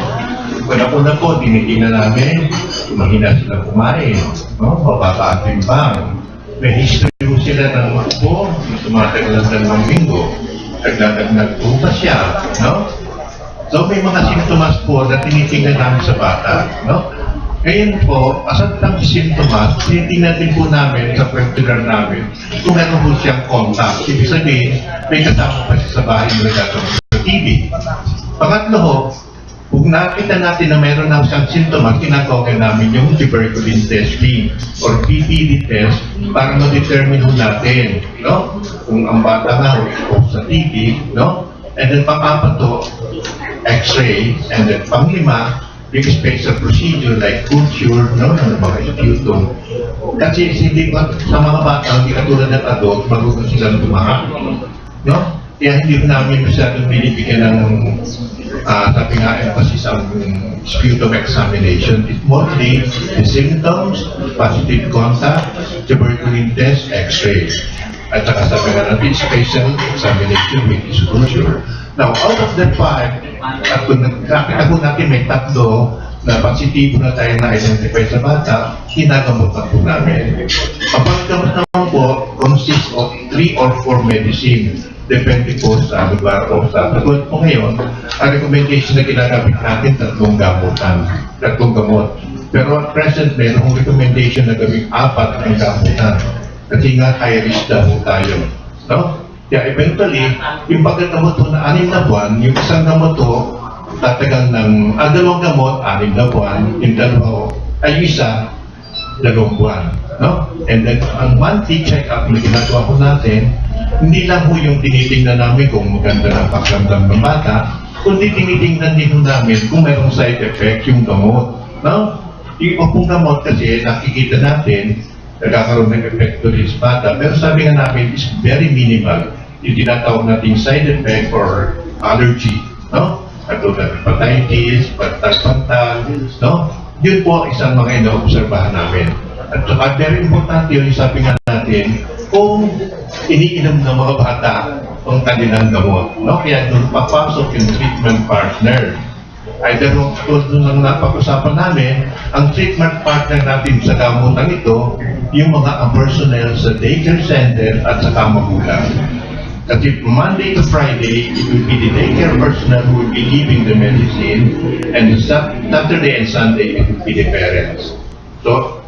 Unang-una po, tinitingnan namin kung mahina silang kumain, no? Mababa ang timbang. May history po sila ng upo, tumatagal ng 2 linggo, nagdadagdag po ba siya, no? So may mga sintomas po na tinitingnan namin sa bata, no? Ngayon po, asat ng sintomas, tinitingnan din po namin sa questionnaire namin kung meron po siyang contact. Ibig sabihin, may kasama pa siya sa bahay na nagkakaroon sa TB. Pangatlo ho, kung nakita natin na meron na siyang sintomas, tinatawag namin yung tuberculosis testing or PPD test para ma-determine ho natin, no? Kung ang bata nga o sa TB, no? And then pang-apat to, X-ray, and then pang-lima, yung special procedure like culture, no? Ng mga sputum. Kasi hindi pa sa mga bata, hindi katulad ng adult, marunong silang tumahan, no? Kaya hindi namin masyadong binibigyan ng sabi nga emphasis ang sputum examination. It's mostly the symptoms, positive contact, tuberculosis test, X-ray. At saka sabi nga natin, special examination with is culture. Now, out of the 5, at kung nakita po natin may 3 na positibo na tayo na-identify sa bata, hinagamot na po namin. Ang paggamot naman po consists of 3 or 4 medicine. Depende po sa lugar o sa sagot po ngayon. Ang recommendation na ginagamit natin, 3 gamutan, 3 gamot. Pero at present, mayroong recommendation na gawing 4 ang gamutan. Kasi nga high risk na po tayo. No? Kaya eventually, yung pagkagamot po na 6 na buwan, yung isang gamot po, tatagal ng 2 gamot, 6 na buwan, yung 2 ay isa, 2 buwan. No? And then, ang monthly check-up na ginagawa po natin, hindi lang po yung tinitingnan namin kung maganda ng pakiramdam ng bata, kundi tinitingnan din namin kung mayroong side effect yung gamot. No? Yung pong gamot kasi nakikita natin, nagkakaroon ng epekto rin sa bata, pero sabi nga namin is very minimal. Yung tinatawag natin side effect or allergy, no? Katulad ng hepatitis, pantal, no? Yun po isang mga ina-obserbahan namin. At very importante yun, sabi nga natin, kung iniinom ng mga bata ang kanilang gamot, no? Kaya doon papasok yung treatment partner. Either tulad nung napag-usapan namin, ang treatment partner natin sa gamutan ito, yung mga personnel sa daycare center at sa magulang. Kasi Monday to Friday, it will be the daycare personnel who will be giving the medicine, and Saturday and Sunday, it will be the parents. So,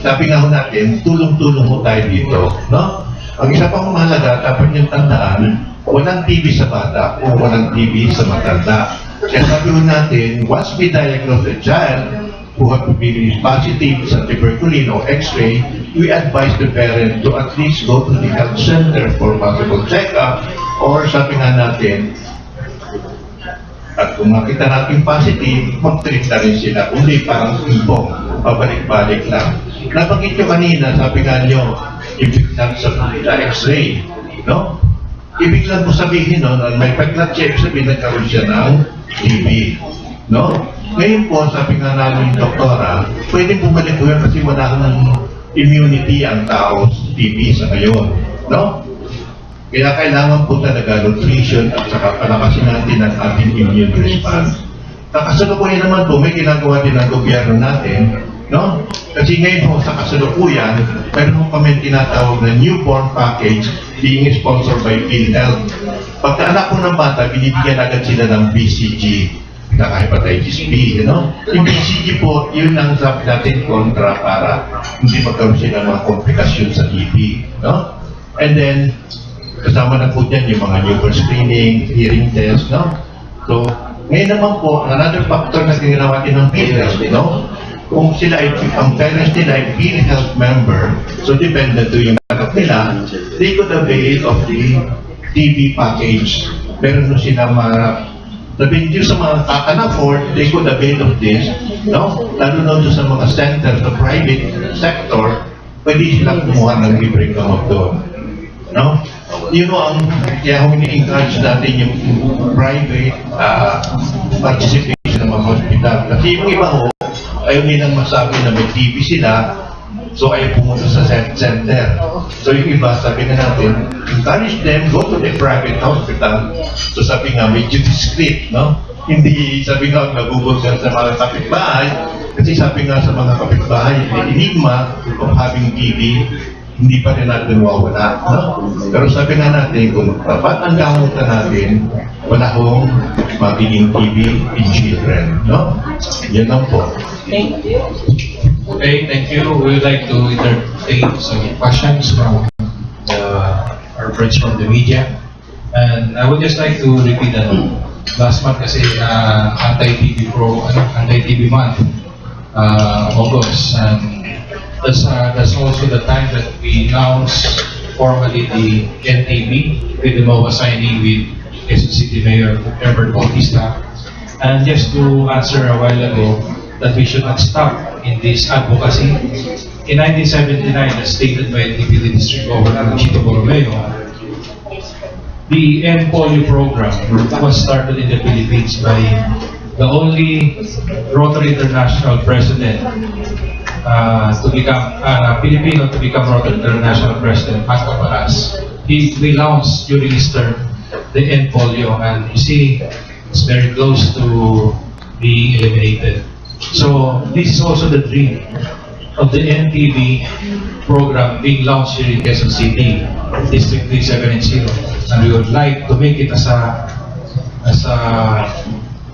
sabi nga ho natin, tulong-tulong ho tayo dito, no? Ang isa pang mahalaga, dapat yung tandaan, walang TB sa bata o walang TB sa matanda. Kaya sabi ho natin, once we diagnose a child who have to be positive sa tuberculosis o X-ray, we advise the parent to at least go to the health center for possible check-up, or sabi nga natin, at kung makita natin positive, mag-treat na rin sila. Hindi parang impong, pabalik-balik lang. Nabanggit nyo kanina, sabi nga nyo, ibig lang sa X-ray, no? Ibig lang po sabihin, no, may pag-check, sabihin nagkaroon siya ng TB, no? Ngayon po, sabi nga namin yung doktora, pwede bumalik po yan kasi wala ng immunity ang tao sa TB sa ngayon, no? Kaya kailangan po talaga nutrition at saka palakasin natin ang ating immune response. Kasalukuyan naman po, may ginagawa din ng gobyerno natin, no? Kasi ngayon po sa kasalukuyan, meron po kami tinatawag na newborn package being sponsored by PhilHealth. Pagka anak po ng bata, binibigyan agad sila ng BCG, hepatitis B, no? Yung BCG po, yun ang sabi natin kontra para hindi magkaroon sila ng mga komplikasyon sa TB, no? And then, kasama na po dyan yung mga newborn screening, hearing test, no? So, ngayon naman po, another factor na ginawa din ng PhilHealth, no? Kung sila ay, ang parents nila ay PhilHealth member, so dependent to yung anak nila, they could avail of the TB package. Meron na sila sabihin nyo sa mga can-afford, they could avail of this, no? Lalo na sa mga center, sa private sector, pwede silang kumuha ng libreng gamot doon, no? Yun ang kaya ini-encourage natin yung private participation ng mga hospital. Kasi yung iba ho, ayaw nilang masabi na may TB sila, so ayaw pumunta sa center. So yung iba, sabi na natin, encourage them, go to the private hospital. So sabi nga, medyo discreet, no? Hindi sabi nga, nagugol ka sa mga kapitbahay, kasi sabi nga sa mga kapitbahay, the enigma of having TB, hindi pa rin natin mawawala, no? Pero sabi nga natin, kung dapat ang gamutan natin, wala hong magiging TB in children, no? Yan lang po. Thank you. Okay, thank you. We would like to entertain some questions from our friends from the media. And I would just like to repeat that last month kasi anti-TB month, August, and that's also the time that we announced formally the NTB with the MOA signing with Quezon City Mayor Herbert Bautista. And just to answer a while ago, that we should not stop in this advocacy. In 1979, as stated by Deputy District Governor Chito Borromeo, the End Polio program was started in the Philippines by the only Rotary International president to become Filipino to become Rotary International president, Manny Po. We launched during his term the End Polio, and you see it's very close to being eliminated. So this is also the dream of the NTB program being launched here in Quezon City, District 3790, and we would like to make it as a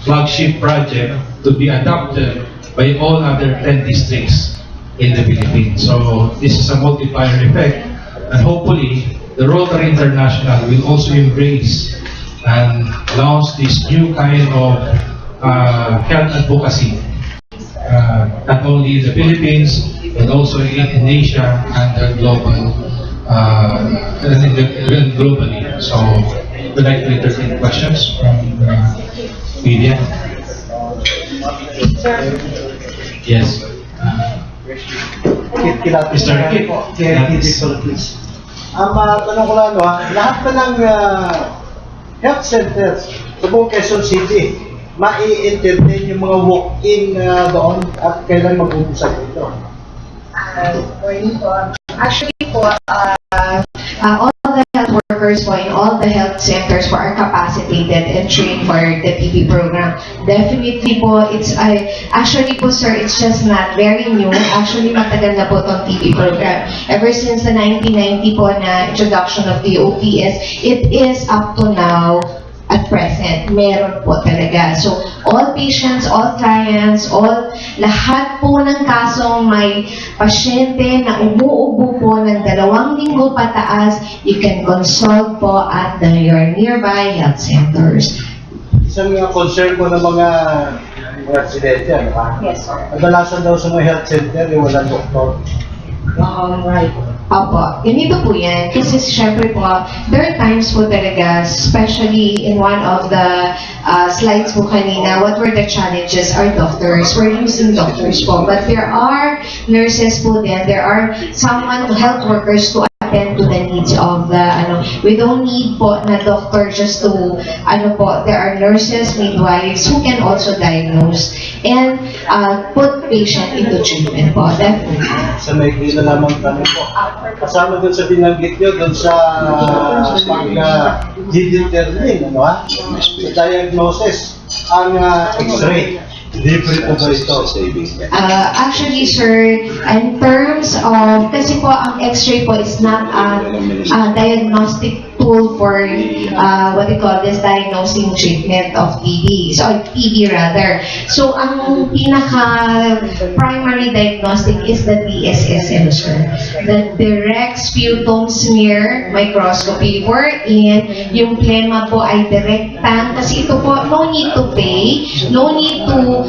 flagship project to be adopted by all other 10 districts in the Philippines. So this is a multiplier effect, and hopefully the Rotary International will also embrace and launch this new kind of health advocacy, not only in the Philippines, but also in Asia and globally. So, we'd like to entertain questions from the media. Yes. Mr. Kip. Please. Ang tanong ko lang, lahat ba ng health centers sa buong Quezon City, mai-entertain yung mga walk-in doon at kailan mag-umpisa ito? Actually po, all the health workers po in all the health centers po are capacitated and trained for the TB program. Definitely po, actually po sir, it's just not very new. Actually, matagal na po itong TB program. Ever since the 1990 po na introduction of the OPS, it is up to now, at present, meron po talaga. So, all patients, all clients, lahat po ng kasong may pasyente na umuubo po ng 2 linggo pataas, you can consult po at your nearby health centers. Isang concern ko ng mga residente, ano ba? Yes, sir. Kadalasan daw sa mga health center, walang doktor. Right. Opo, ganito po yan. Kasi syempre po, there are times po talaga, especially in one of the slides po kanina, what were the challenges? Our doctors, we're using doctors po. But there are nurses po din, there are health workers to attend to the needs of the, we don't need po na doctor just to, there are nurses, midwives who can also diagnose and put patient into treatment po, definitely. Sa may lamang tanong po, kasama dun sa binanggit nyo, dun sa pag-determine, sa diagnosis diagnosis ang X-ray. Libre po ba ito? Actually, sir, in terms of, kasi po ang X-ray po is not a diagnostic tool for what we call this diagnosing treatment of TB. So, TB rather. So, ang pinaka-primary diagnostic is the DSSM, sir. The direct sputum smear microscopy, wherein yung plema po ay direktan. Kasi ito po, no need to pay, no need to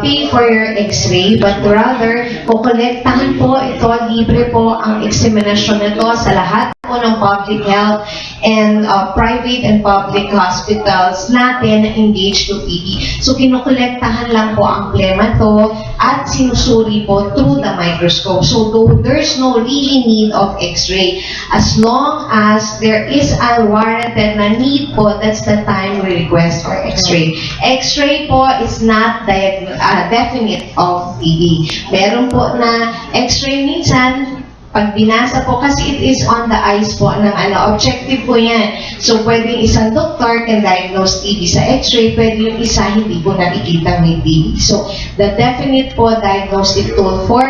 pay for your X-ray, but rather, kukolektahan po ito, libre po ang examinasyon na to sa lahat po ng public health and private and public hospitals natin na engaged to TB. So, kinukolektahan lang po ang plema to at sinusuri po through the microscope. So, there's no really need of X-ray. As long as there is a warranted na need po, that's the time we request for X-ray. X-ray po is not definite of TB. Meron po na X-ray minsan, pag binasa po, kasi it is on the eyes po ng objective po yan. So, pwedeng isang doktor can diagnose TB sa X-ray, pwede yung isa hindi po nakikita may TB. So, the definite po diagnostic tool for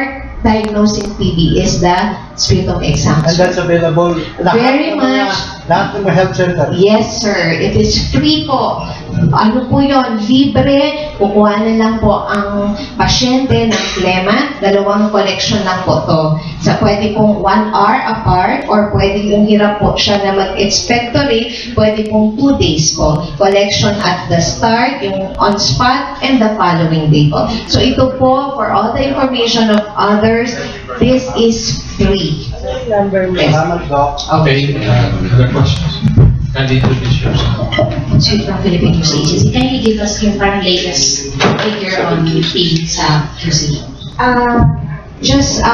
diagnosing TB is the sputum exam. And that's available Very much. Lahat ng mga health center. Yes, sir. It is free po. Ano po yun? Libre. Kukuha na lang po ang pasyente ng plema. 2 collection lang po to. So, pwede pong 1 hour apart or pwede yung hirap po siya na mag-expectorate. Pwede pong 2 days po. Collection at the start, yung on spot, and the following day po. So, ito po, for all the information of others, this is free. Salamat, Doc. Okay, other questions? Kindly introduce yourself. Sweet from Philippine News Agency. Can you give us yung parang latest figure on TB sa QC? Just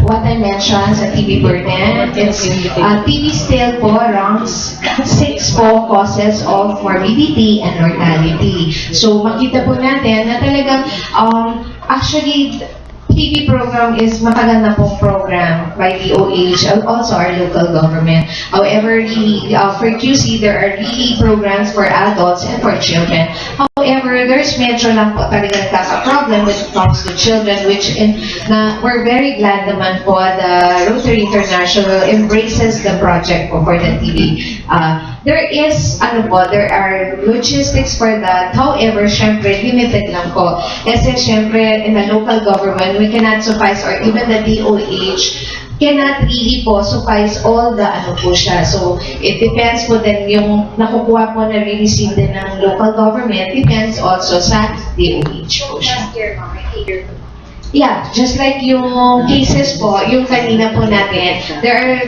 what I mentioned sa TB burden, it's TB still po ranks 6 po causes of morbidity and mortality. So makita po natin na talagang actually TB program is matagal na pong program by DOH and also our local government. However, for QC, there are really programs for adults and for children. However, there's medyo lang po talaga nagkaka-problem when it comes to children, which we're very glad naman po the Rotary International embraces the project po for the TB. There are logistics for that. However, syempre, limited lang po. Kasi syempre, in the local government, we cannot suffice, or even the DOH cannot really po suffice all the po siya. So, it depends po din yung nakukuha po na re-receive din ng local government, depends also sa DOH po siya. Yeah, just like yung cases po, yung kanina po natin, there are,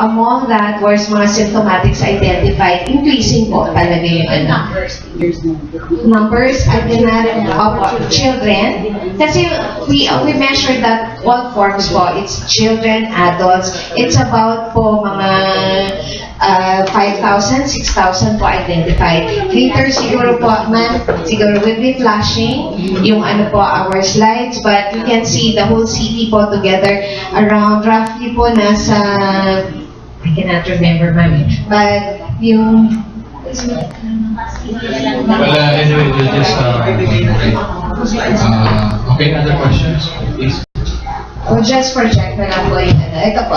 among that was mga symptomatics identified, increasing po talaga yung numbers, identified of children. Kasi we measure that all forms po, it's children, adults, it's about po mga 5,000, 6,000 po identified. Later siguro po, ma'am, siguro will be flashing yung our slides, but you can see the whole city po together around roughly po nasa, I cannot remember, ma'am, but yung Anyway, we'll just okay, other questions, please. just for check na lang po yung ito po.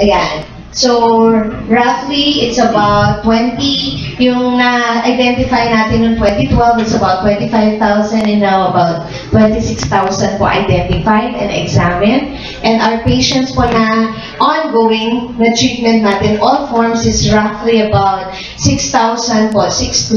Ayan. So, roughly, it's about 20, yung na-identify natin noong 2012, it's about 25,000, and now about 26,000 po identified and examined. And our patients po na ongoing na treatment natin, all forms is roughly about 6,000 po, 6,000 to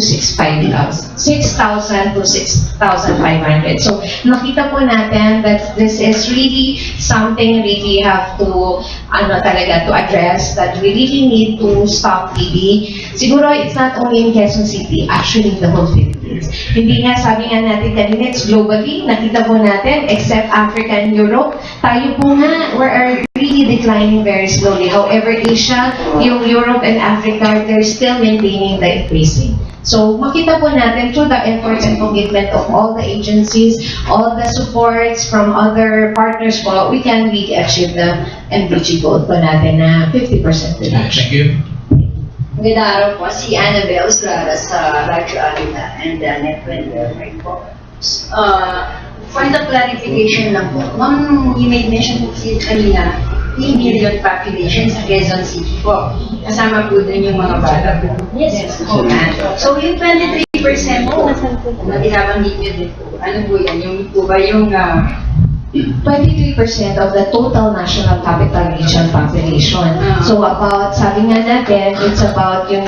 6,500. So, nakita po natin that this is really something really have to, to address, that we really need to stop TB. Siguro, it's not only in Quezon City, actually in the whole Philippines. Hindi nga, sabi nga natin kanina, it's globally, nakita po natin, except Africa and Europe, tayo po nga, we are really declining very slowly. However, Asia, yung Europe and Africa, they're still maintaining the increasing. So, makita po natin through the efforts and commitment of all the agencies, all the supports from other partners po, we can really achieve the MDG goal po natin na 50% reduction. Thank you. Magandang araw po, si Annabel'S sa Radyo Alina and Network po. Point of clarification lang po. Ma'am, you made mention po kasi kanina, 3 million population sa Quezon City po. Kasama po dun yung mga bata po. Yes. So yung 23% po, na binabanggit nyo din po, ano po yan? Yung po ba yung 23% of the total national capital region population. So about, sabi nga natin, it's about yung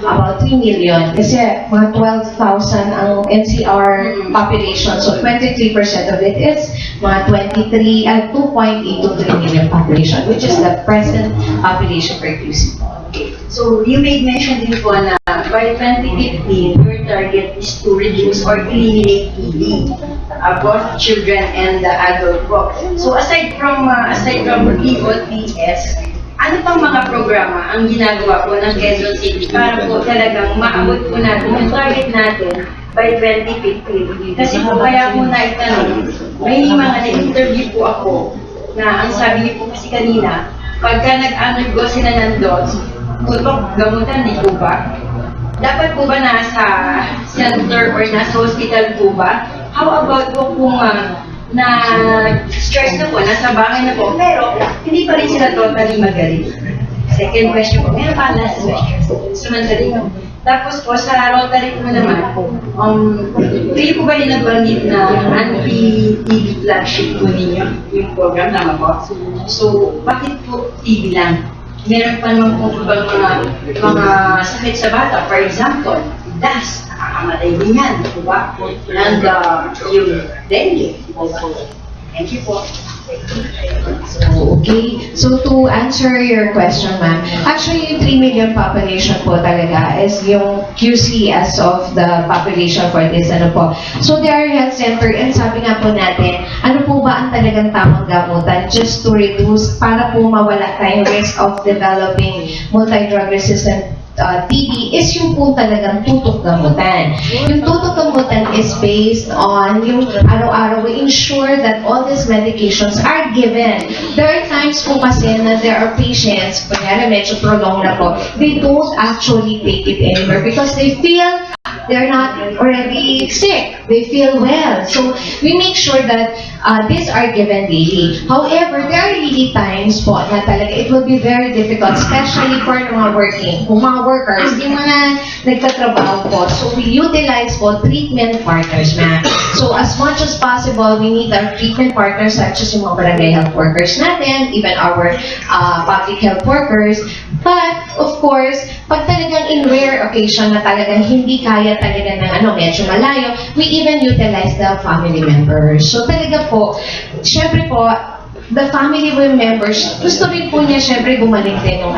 about 3 million. Kasi mga 12,000 ang NCR population. So 23% of it is mga 2.8 to 3 million population, which is the present population per QC. So, you made mention din po na by 2015, your target is to reduce or eliminate TB, both children and the adult po. So, aside from POTS, ano pang mga programa ang ginagawa po ng Quezon City para po talagang maabot po natin yung target natin by 2015? Kasi po kaya po naitanong, may mga na-interview po ako na ang sabi niyo po kasi kanina, pagka nag-undergo sila ng DOTS, tutok gamutan, di po ba? Dapat po ba nasa center or nasa hospital po ba? How about po kung na-stress na po, nasa bahay na po, pero hindi pa rin sila totally magaling? Second question po, meron pa last question. Sumandali mo. Tapos po, sa Rotary po naman, kayo po ba yung nagbanggit na anti-TB flagship po ninyo, yung program, tama po? So, bakit po TB lang? Meron pa naman po ibang mga sakit sa bata. For example, DAS, nakakamatay din yan, di ba? And yung dengue, di ba? Thank you po. Okay. So to answer your question, ma'am, actually yung 3 million population po talaga is yung QC as of the population for this, ano po. So there are health center and sabi nga po natin, ano po ba ang talagang tamang gamutan just to reduce, para po mawala tayong risk of developing multi-drug resistant TB is yung po talagang tutok gamutan. Yung tutok gamutan is based on yung araw-araw we ensure that all these medications are given. There are times po kasi na there are patients, kunyari medyo prolong na po, they don't actually take it anymore because they feel they're not already sick. They feel well. So we make sure that these are given daily. However, there are really times po na talaga it will be very difficult, especially for mga mga workers, yung mga nagtatrabaho po. So we utilize po treatment partners na. So as much as possible, we need our treatment partners such as yung mga barangay health workers natin, even our public health workers. But, of course, pag talagang in rare occasion na talagang hindi kaya talaga ng medyo malayo, we even utilize the family members. So talaga po, syempre po, the family members, gusto rin po niya syempre bumalik din yung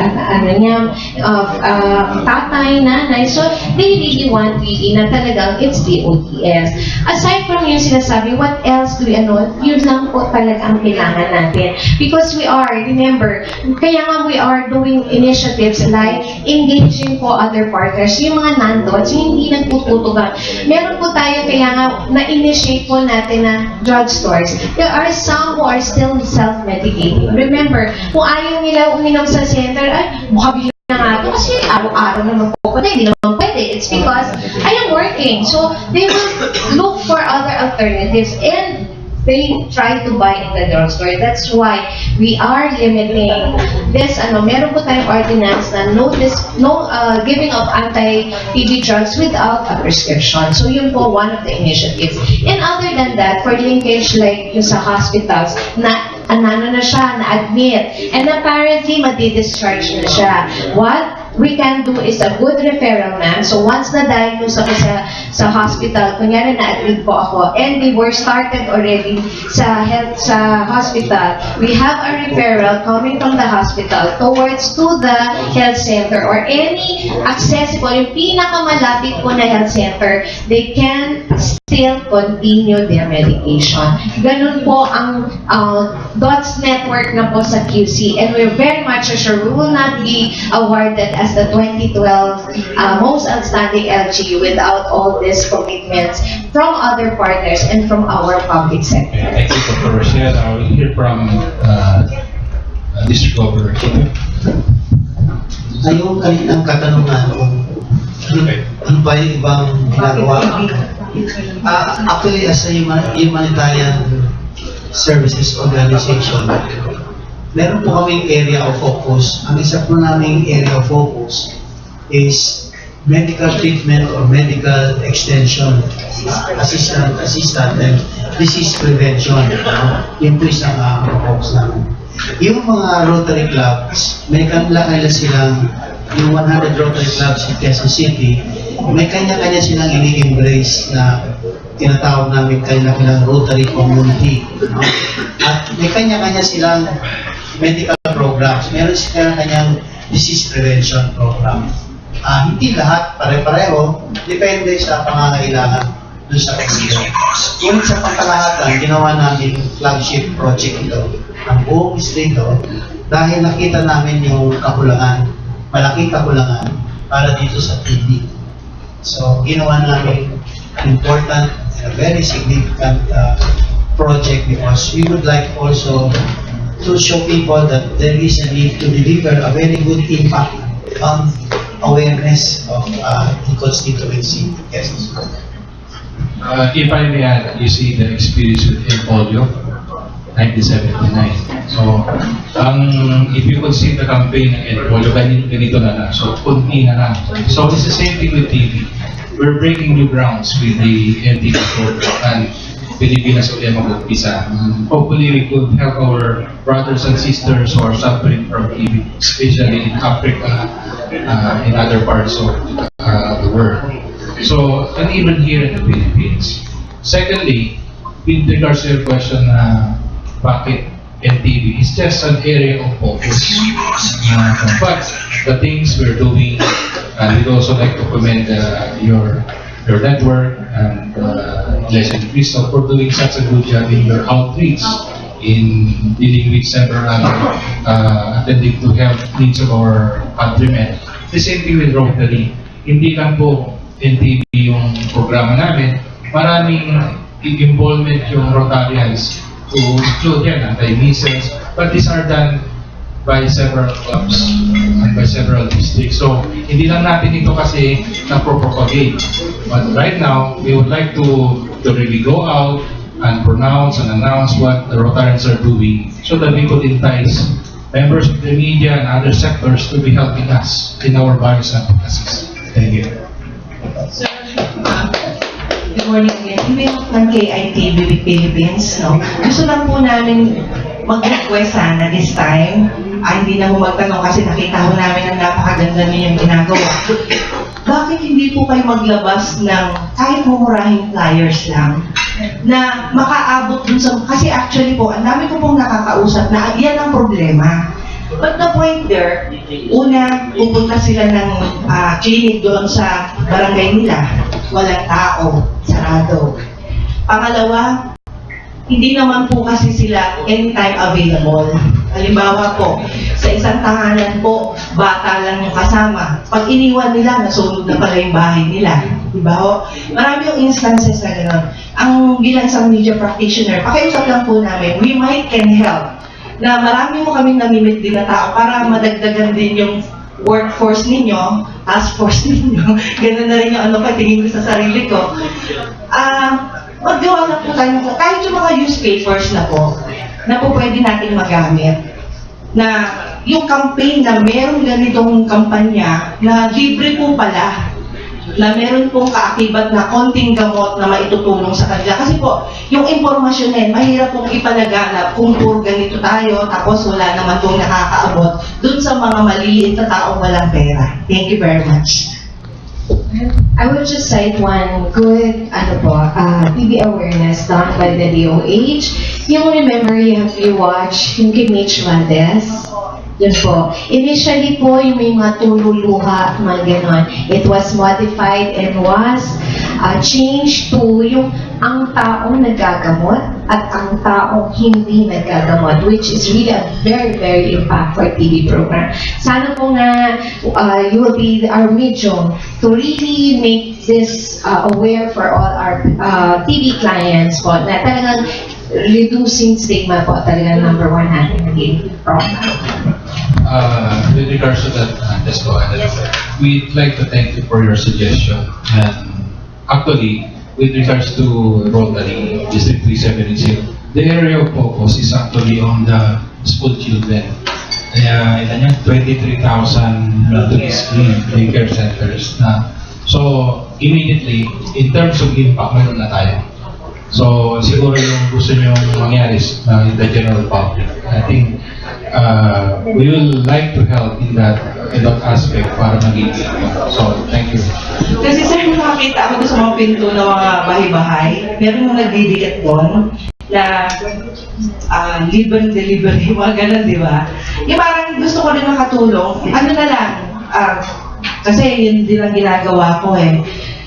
tatay, nanay. So they really want na talagang it's DOTS. Aside from yung sinasabi, what else do we yun lang po talaga ang kailangan natin. Because we are, remember, kaya nga we are doing initiatives like engaging po other partners, yung mga non-DOTS, yung hindi nagtututugan. Meron po tayo kaya nga na-initiate po natin na drugstores. There are some who are still self-medicating. Remember, kung ayaw nila uminom sa center, ay, mukha na nga ito kasi araw-araw naman po pala, hindi naman pwede. It's because I am working. So, they will look for other alternatives and they try to buy in the drugstore. That's why we are limiting this, meron po tayong ordinance na no giving of anti-TB drugs without a prescription. So yun po one of the initiatives. And other than that, for linkage like yung sa hospitals, na na-admit, and apparently madi-discharge na siya. What we can do is a good referral, ma'am. So once na-diagnose ako sa hospital, kunyari na-admit po ako, and we were started already sa hospital, we have a referral coming from the hospital towards to the health center or any accessible, yung pinakamalapit po na health center, they can still continue their medication. Ganun po ang DOTS network na po sa QC, and we're very much sure we will not be awarded as the 2012 most outstanding LGU without all these commitments from other partners and from our public sector. Thank you, Dr. Rocelle. I will hear from District Governor Chito. ay yung kanilang katanungan kung ano ba yung ibang ginagawa. Actually, as a humanitarian services organization, meron po kaming area of focus. Ang isa po naming area of focus is medical treatment or medical extension, assistant and disease prevention. Yun po isang focus namin. Yung mga Rotary Clubs, may kanila silang, yung 100 Rotary Clubs in Quezon City, may kanya-kanya silang ini-embrace na tinatawag namin kanilang Rotary Community. At may kanya-kanya silang medical programs. Meron silang kanyang disease prevention program. Hindi lahat pare-pareho, depende sa pangangailangan doon sa community. Ngunit sa pangkalahatan, ginawa namin flagship project ito, ang buong distrito, dahil nakita namin yung kakulangan, malaking kakulangan para dito sa TB. So, ginawa namin important and a very significant project because we would like also to show people that there is a need to deliver a very good impact on awareness of the constituency. Yes. If I may add, you see the experience with polio, 1979. So, if you could see the campaign ng polio, ganito na lang. So, kunti na lang. So, it's the same thing with TB. We're breaking new grounds with the NTB program and Pilipinas ulit mag-umpisa. Hopefully, we could help our brothers and sisters who are suffering from TB, especially in Africa, in other parts of the world. So, and even here in the Philippines. Secondly, with regards to your question, bakit NTB is just an area of focus. But the things we're doing, and we'd also like to commend your network and Lesson Crystal for doing such a good job in your outreach in dealing with several attending to health needs of our countrymen. The same thing with Rotary. Hindi lang po NTB yung programa namin, maraming involvement yung Rotarians to include yan, anti-measles, but these are done by several clubs and by several districts. So, hindi lang natin ito kasi na-propagate. But right now, we would like to really go out and pronounce and announce what the Rotarians are doing so that we could entice members of the media and other sectors to be helping us in our various advocacies. Thank you. Sir, good morning again. In behalf ng KITB Philippines, gusto lang po namin mag-request sana this time. Hindi na po magtanong kasi nakita ko namin ang napakaganda niyo yung ginagawa. Bakit hindi po kayo maglabas ng kahit mumurahing flyers lang na makaabot dun sa... Kasi actually po, ang dami ko pong nakakausap na yan ang problema. But the point there, una, pupunta sila ng clinic doon sa barangay nila. Walang tao, sarado. Pangalawa, hindi naman po kasi sila anytime available. Halimbawa po, sa isang tahanan po, bata lang yung kasama. Pag iniwan nila, nasunog na pala yung bahay nila. Diba ho? Marami yung instances na gano'n. Ang bilang isang media practitioner, pakiusap lang po namin, we might can help na marami mo kaming namimit din na tao para madagdagan din yung workforce ninyo, task force ninyo, gano'n na rin yung tingin ko sa sarili ko. Maggawa na po tayo ng, kahit yung mga newspapers na po pwede natin magamit, na yung campaign na merong ganitong kampanya na libre po pala, na meron pong kaakibat na konting gamot na maitutulong sa kanila. Kasi po, yung impormasyon na yun, mahirap pong ipalaganap kung puro ganito tayo, tapos wala naman pong nakakaabot dun sa mga maliliit na taong walang pera. Thank you very much. I will just cite one good TB awareness done by the DOH. Yung remember you watch yung kay Mitch Valdez. Yun po. Initially po, yung may mga tululuha, mga ganon. It was modified and was changed to yung ang taong nagagamot at ang taong hindi nagagamot, which is really a very, very impactful TB program. Sana po nga you will be our medium to really make this aware for all our TB clients po, na talagang reducing stigma po talagang number one natin naging program. With regards to that, we'd like to thank you for your suggestion. And actually, with regards to Rotary District 370, the area of focus is actually on the school children. Kaya ilan yan? 23,000 to be screened daycare centers na. So, immediately, in terms of impact, meron na tayo. So, siguro yung gusto nyo mangyari in the general public, I think we will like to help in that aspect para magiging. So, thank you. Kasi sir, nakakita ako doon sa mga pinto ng mga bahay-bahay, meron mga nagdidikit doon na libre delivery, mga ganun, di ba? Yung parang gusto ko rin makatulong, ano na lang, kasi yun din ang ginagawa ko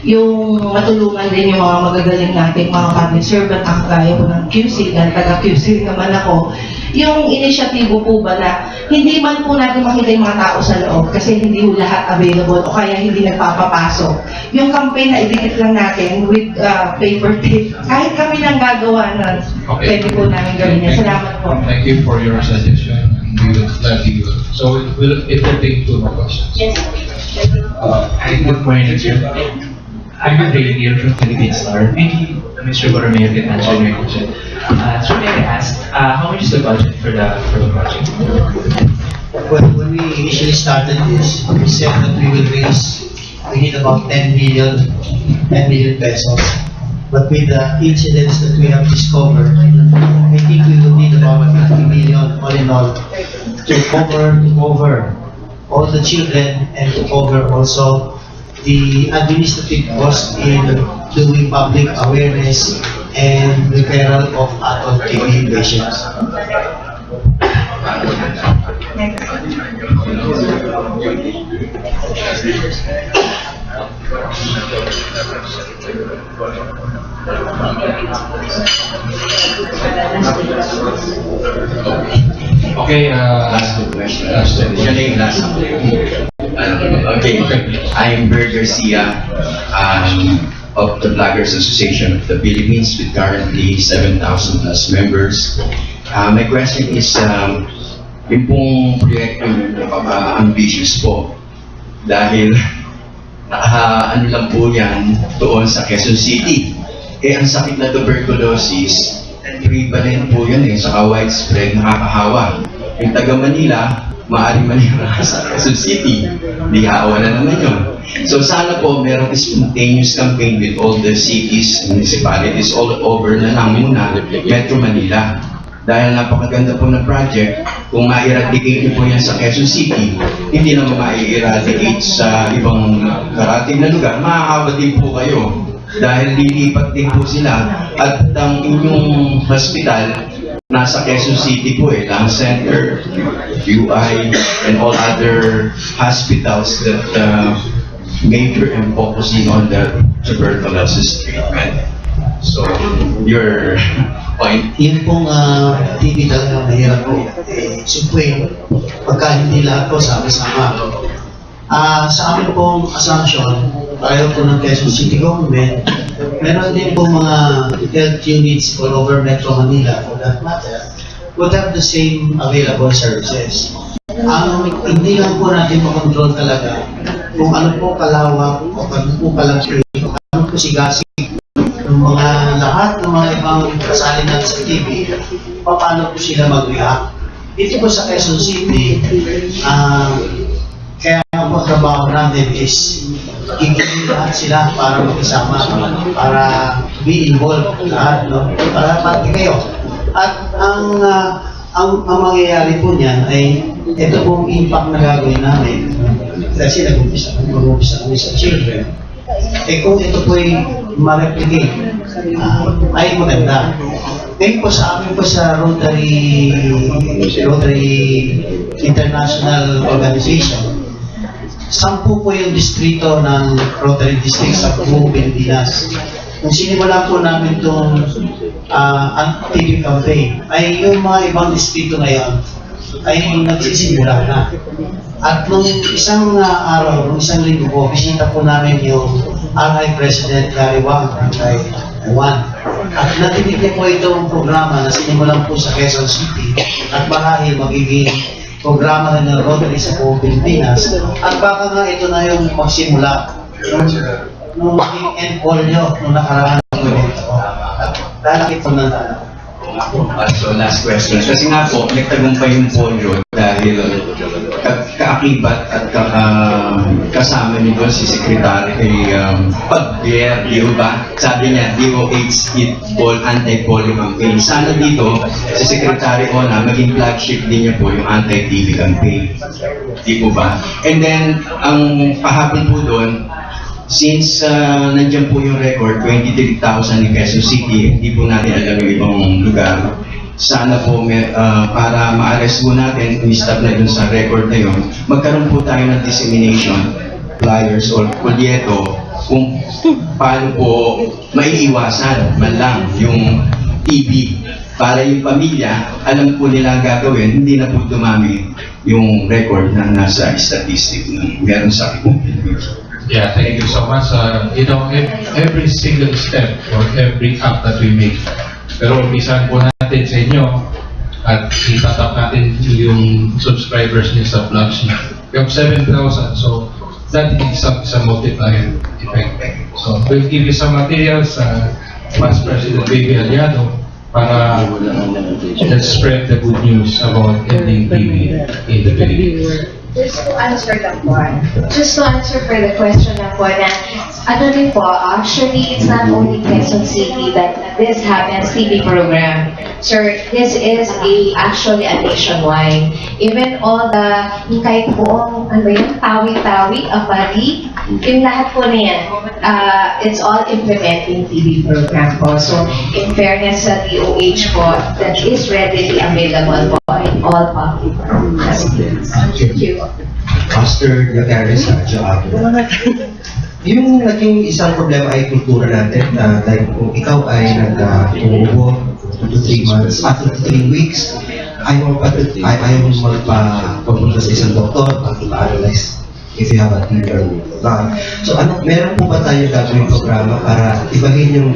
yung matulungan din yung mga magagaling natin, mga public servant, ang kagaya ko ng QC, dahil taga-QC naman ako. Yung inisyatibo po ba na hindi man po natin makita yung mga tao sa loob kasi hindi po lahat available o kaya hindi nagpapapasok. Yung campaign na idikit lang natin with paper tape, kahit kami nang gagawa na pwede po namin gawin yan. Salamat po. Thank you for your suggestion. We will gladly do it. So, it will take 2 more questions. Yes. Good morning, sir. I'm Andre here from Philippine Star. Maybe Mr. Borromeo can answer your question. So may I ask, how much is the budget for the project? Well, when we initially started this, we said that we need about 10 million pesos. But with the incidents that we have discovered, I think we will need about 50 million all in all to cover all the children and to cover also the administrative cost in doing public awareness and referral of adult TB patients. Okay, last question. Your name last. Okay, I'm Bert Garcia of the Bloggers Association of the Philippines with currently 7,000 plus members. My question is, yung pong proyekto napaka-ambitious po dahil ano lang po yan doon sa Quezon City. Ang sakit na tuberculosis, prevalent po yan saka widespread, nakakahawa. Yung taga Manila, maaari Manila sa Quezon City, di hawa na naman yun. So sana po merong spontaneous campaign with all the cities, municipalities all over na lang muna, Metro Manila. Dahil napakaganda po ng project, kung ma-eradicate niyo po yan sa Quezon City, hindi naman ma-eradicate sa ibang karating na lugar, maahawa din po kayo. Dahil lilipat din po sila at ang inyong hospital nasa Quezon City po Lung Center, UI, and all other hospitals that major and focusing on the tuberculosis treatment. So, your point? Yun pong TB talaga mahirap po. Siyempre, pagka hindi lahat po sama-sama. Sa amin pong assumption, pareho po ng Quezon City Government, meron din po mga health units all over Metro Manila, for that matter, would have the same available services. Hindi lang po natin makontrol talaga kung ano po kalawak o ano po kalaki o ano po sigasig ng mga lahat ng mga ibang kasali natin sa TV, paano po sila mag-react. Dito po sa Quezon City, kaya ang trabaho natin is gigilin lahat sila para mag-isama, para be involved lahat, no? Para pati kayo. At ang mangyayari po niyan ay ito pong impact na gagawin namin. Kasi nag-umpisa kami sa children. Kung ito po ay ma-replicate, ay maganda. Ngayon po sa amin po sa Rotary International Organization, 10 po yung distrito ng Rotary District sa buong Pilipinas. Kung sinimula po namin itong TV campaign, ay yung mga ibang distrito ngayon ay nagsisimula na. At nung isang araw, nung isang linggo po, bisita po namin yung RI President Gary Wang, kay Juan. At natinig niya po itong programa na sinimulan po sa Quezon City at marahil magiging programa rin ng Rotary sa buong Pilipinas. At baka nga ito na yung magsimula nung maging end goal nyo nung nakaraan ng evento. At lalaki po na So last question. Kasi nga po, nagtagumpay yung polio dahil kaakibat at kasama niyo doon si Secretary kay Pagbier, di ba? Sabi niya, DOH anti-polio campaign. Sana dito, si Secretary Ona, maging flagship din niya po yung anti-TB campaign. Di po ba? And then, ang pahapon po doon, since nandiyan po yung record, 23,000 in Quezon City, hindi po natin alam yung ibang lugar. Sana po para ma-arrest po natin, i-stop na dun sa record na yun, magkaroon po tayo ng dissemination, flyers or folyeto, kung paano po maiiwasan man lang yung TB. Para yung pamilya, alam po nila ang gagawin, hindi na po dumami yung record na nasa statistic na meron sa akin. Yeah, thank you so much. Every single step or every act that we make, pero umpisahan po natin sa inyo at itatap natin yung subscribers niyo sa vlogs niyo. We have 7,000, so that is a multiplier effect. So we'll give you some materials, Vice President Baby Allado, para let's spread the good news about ending TB in the Philippines. Just to answer for the question na po na, ano rin po, actually, it's not only Quezon City that this happens, TB program. Sir, this is actually a nationwide. Even all the, kahit po, ano yun, tawi-tawi, apari, yung lahat po na yan, it's all implementing TB program po. So, in fairness sa DOH po, that is readily available po in all public facilities. Thank you. Pastor Gutierrez, yung naging isang problema ay kultura natin na like kung ikaw ay nag-tumubo 2 to 3 months, after 3 weeks, ayaw mo magpa-pumunta sa isang doktor, magpa-analyze if you have a TB or not. So meron po ba tayo gagawing programa para ibahin yung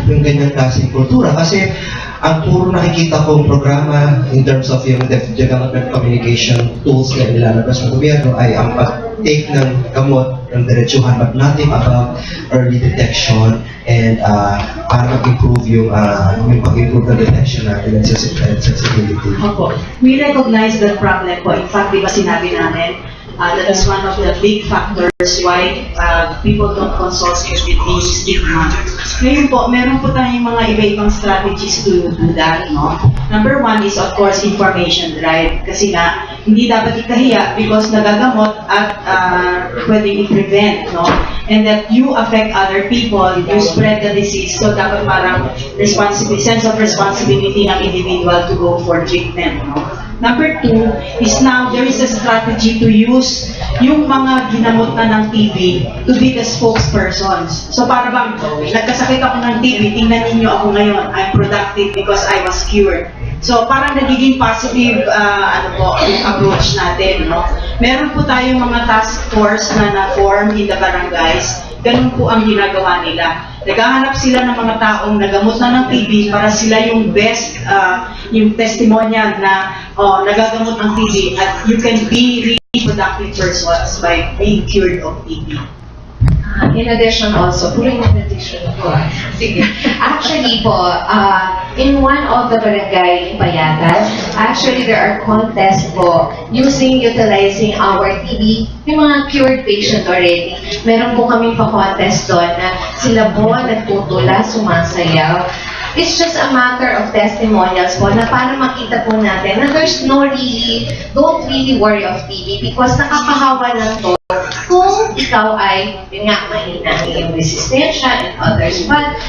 ganyang klaseng kultura? Kasi ang puro nakikita kong programa in terms of yung development communication tools na nilalabas ng gobyerno ay ang pag-take ng gamot ng diretsuhan, but nothing about early detection and para mag-improve yung pag-improve ng detection natin and sensitivity. Opo. We recognize that problem po. In fact, di ba sinabi namin, that is one of the big factors why people don't consult with the stigma. Ngayon po, meron po tayong mga iba-ibang strategies to do that, no? Number one is, of course, information drive. Kasi nga, hindi dapat ikahiya because nagagamot at pwedeng i-prevent, no? And that you affect other people, you spread the disease, so dapat parang sense of responsibility ng individual to go for treatment, no? Number two is now there is a strategy to use yung mga ginamot na ng TB to be the spokespersons. So para bang nagkasakit ako ng TB, tingnan ninyo ako ngayon, I'm productive because I was cured. So parang nagiging positive yung approach natin, no? Meron po tayong mga task force na na-form in the barangays. Ganun po ang ginagawa nila. Naghahanap sila ng mga taong nagamot na ng TB para sila yung best, yung testimonial na nagagamot ng TB at you can be really productive persons by being cured of TB. In addition also, puro in addition po. Sige. Actually po, in one of the barangay in Payatas, actually there are contests po utilizing our TB, yung mga cured patient already. Meron po kami pa-contest doon na sila po nagtutula, sumasayaw. It's just a matter of testimonials po na para makita po natin na don't really worry of TB because nakakahawa lang to kung ikaw ay, yun nga, mahina yung resistensya and others. But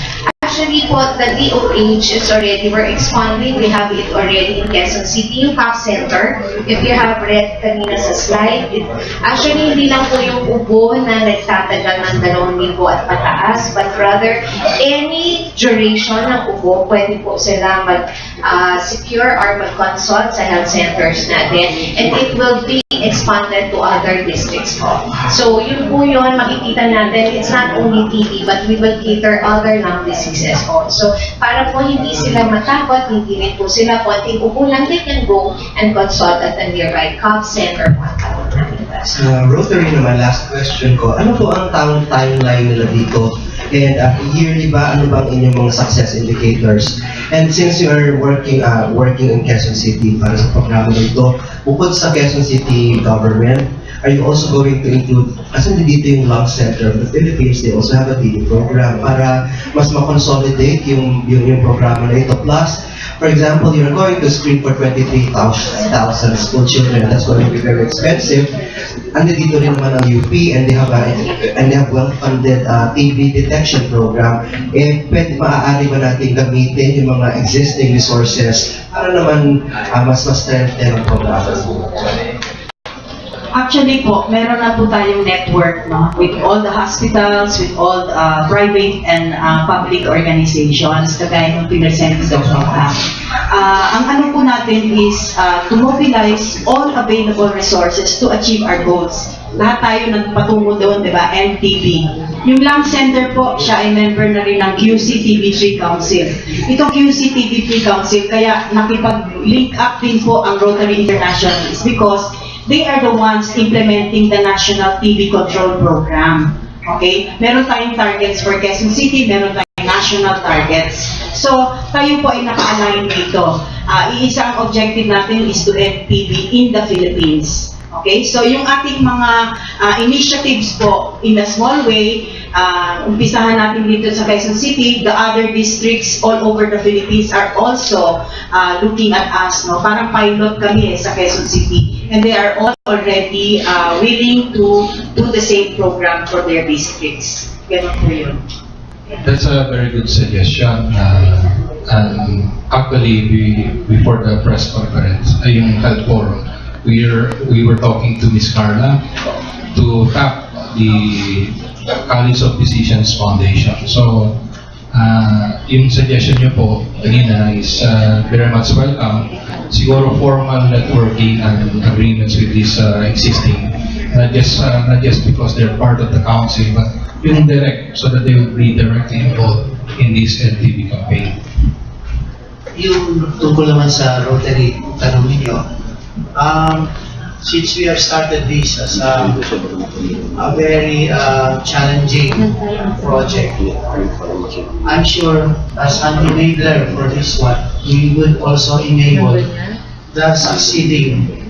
actually po, the DOH is already, we're expanding, we have it already in Quezon City, yung CAP Center. If you have read kanina sa slide, actually hindi lang po yung ubo na nagtatagal ng 2,000 at pataas, but rather any duration ng upo, pwede po sila mag-secure or mag-consult sa health centers natin, and it will be expanded to other districts po. So yun po yun, makikita natin, it's not only TB, but we will cater other lung diseases also. Para po hindi sila matakot, hindi rin po sila konting upo lang, they can go and consult at the nearby cough center. Sa Rotary naman, last question ko, ano po ang timeline nila dito? And yearly ba, ano bang inyong mga success indicators? And since you are working in Quezon City para sa programa nito, bukod sa Quezon City Government, are you also going to include, kasi dito yung Lung Center of the Philippines, they also have a TB program para mas ma-consolidate yung programa na ito. Plus, for example, you're going to screen for 23,000 school children. That's going to be very expensive. And dito rin naman ang UP, and they have well-funded TB detection program. Eh, maaari ba natin gamitin yung mga existing resources para naman mas strengthen ang programa? Actually po, meron na po tayong network, no, with all the hospitals, with all private and public organizations, kagaya ng pinresent ni Dr. Ang ano po natin is to mobilize all available resources to achieve our goals. Lahat tayo nagpatungo doon, di ba? MTB. Yung Lung Center po, siya ay member na rin ng QC-TB3 Council. Itong QC-TB3 Council, kaya nakipag-link up din po ang Rotary International is because they are the ones implementing the National TB Control Program. Okay? Meron tayong targets for Quezon City, meron tayong national targets. So, tayo po ay naka-align dito. Iisang objective natin is to end TB in the Philippines. Okay? So, yung ating mga initiatives po, in a small way, umpisahan natin dito sa Quezon City, the other districts all over the Philippines are also looking at us, no? Parang pilot kami sa Quezon City. And they are all already willing to do the same program for their districts. Ganun po yun. That's a very good suggestion. And actually, before the press conference, yung health forum, we were talking to Ms. Carla to tap the College of Physicians Foundation. So, yung suggestion niyo po kanina is very much welcome. Siguro formal networking and agreements with this existing, not just because they're part of the council, but yung direct, so that they will be directly involved in this LTB campaign. Yung tungkol naman sa Rotary, tanong ninyo, since we have started this as a very challenging project, I'm sure as an enabler for this one, we would also enable the succeeding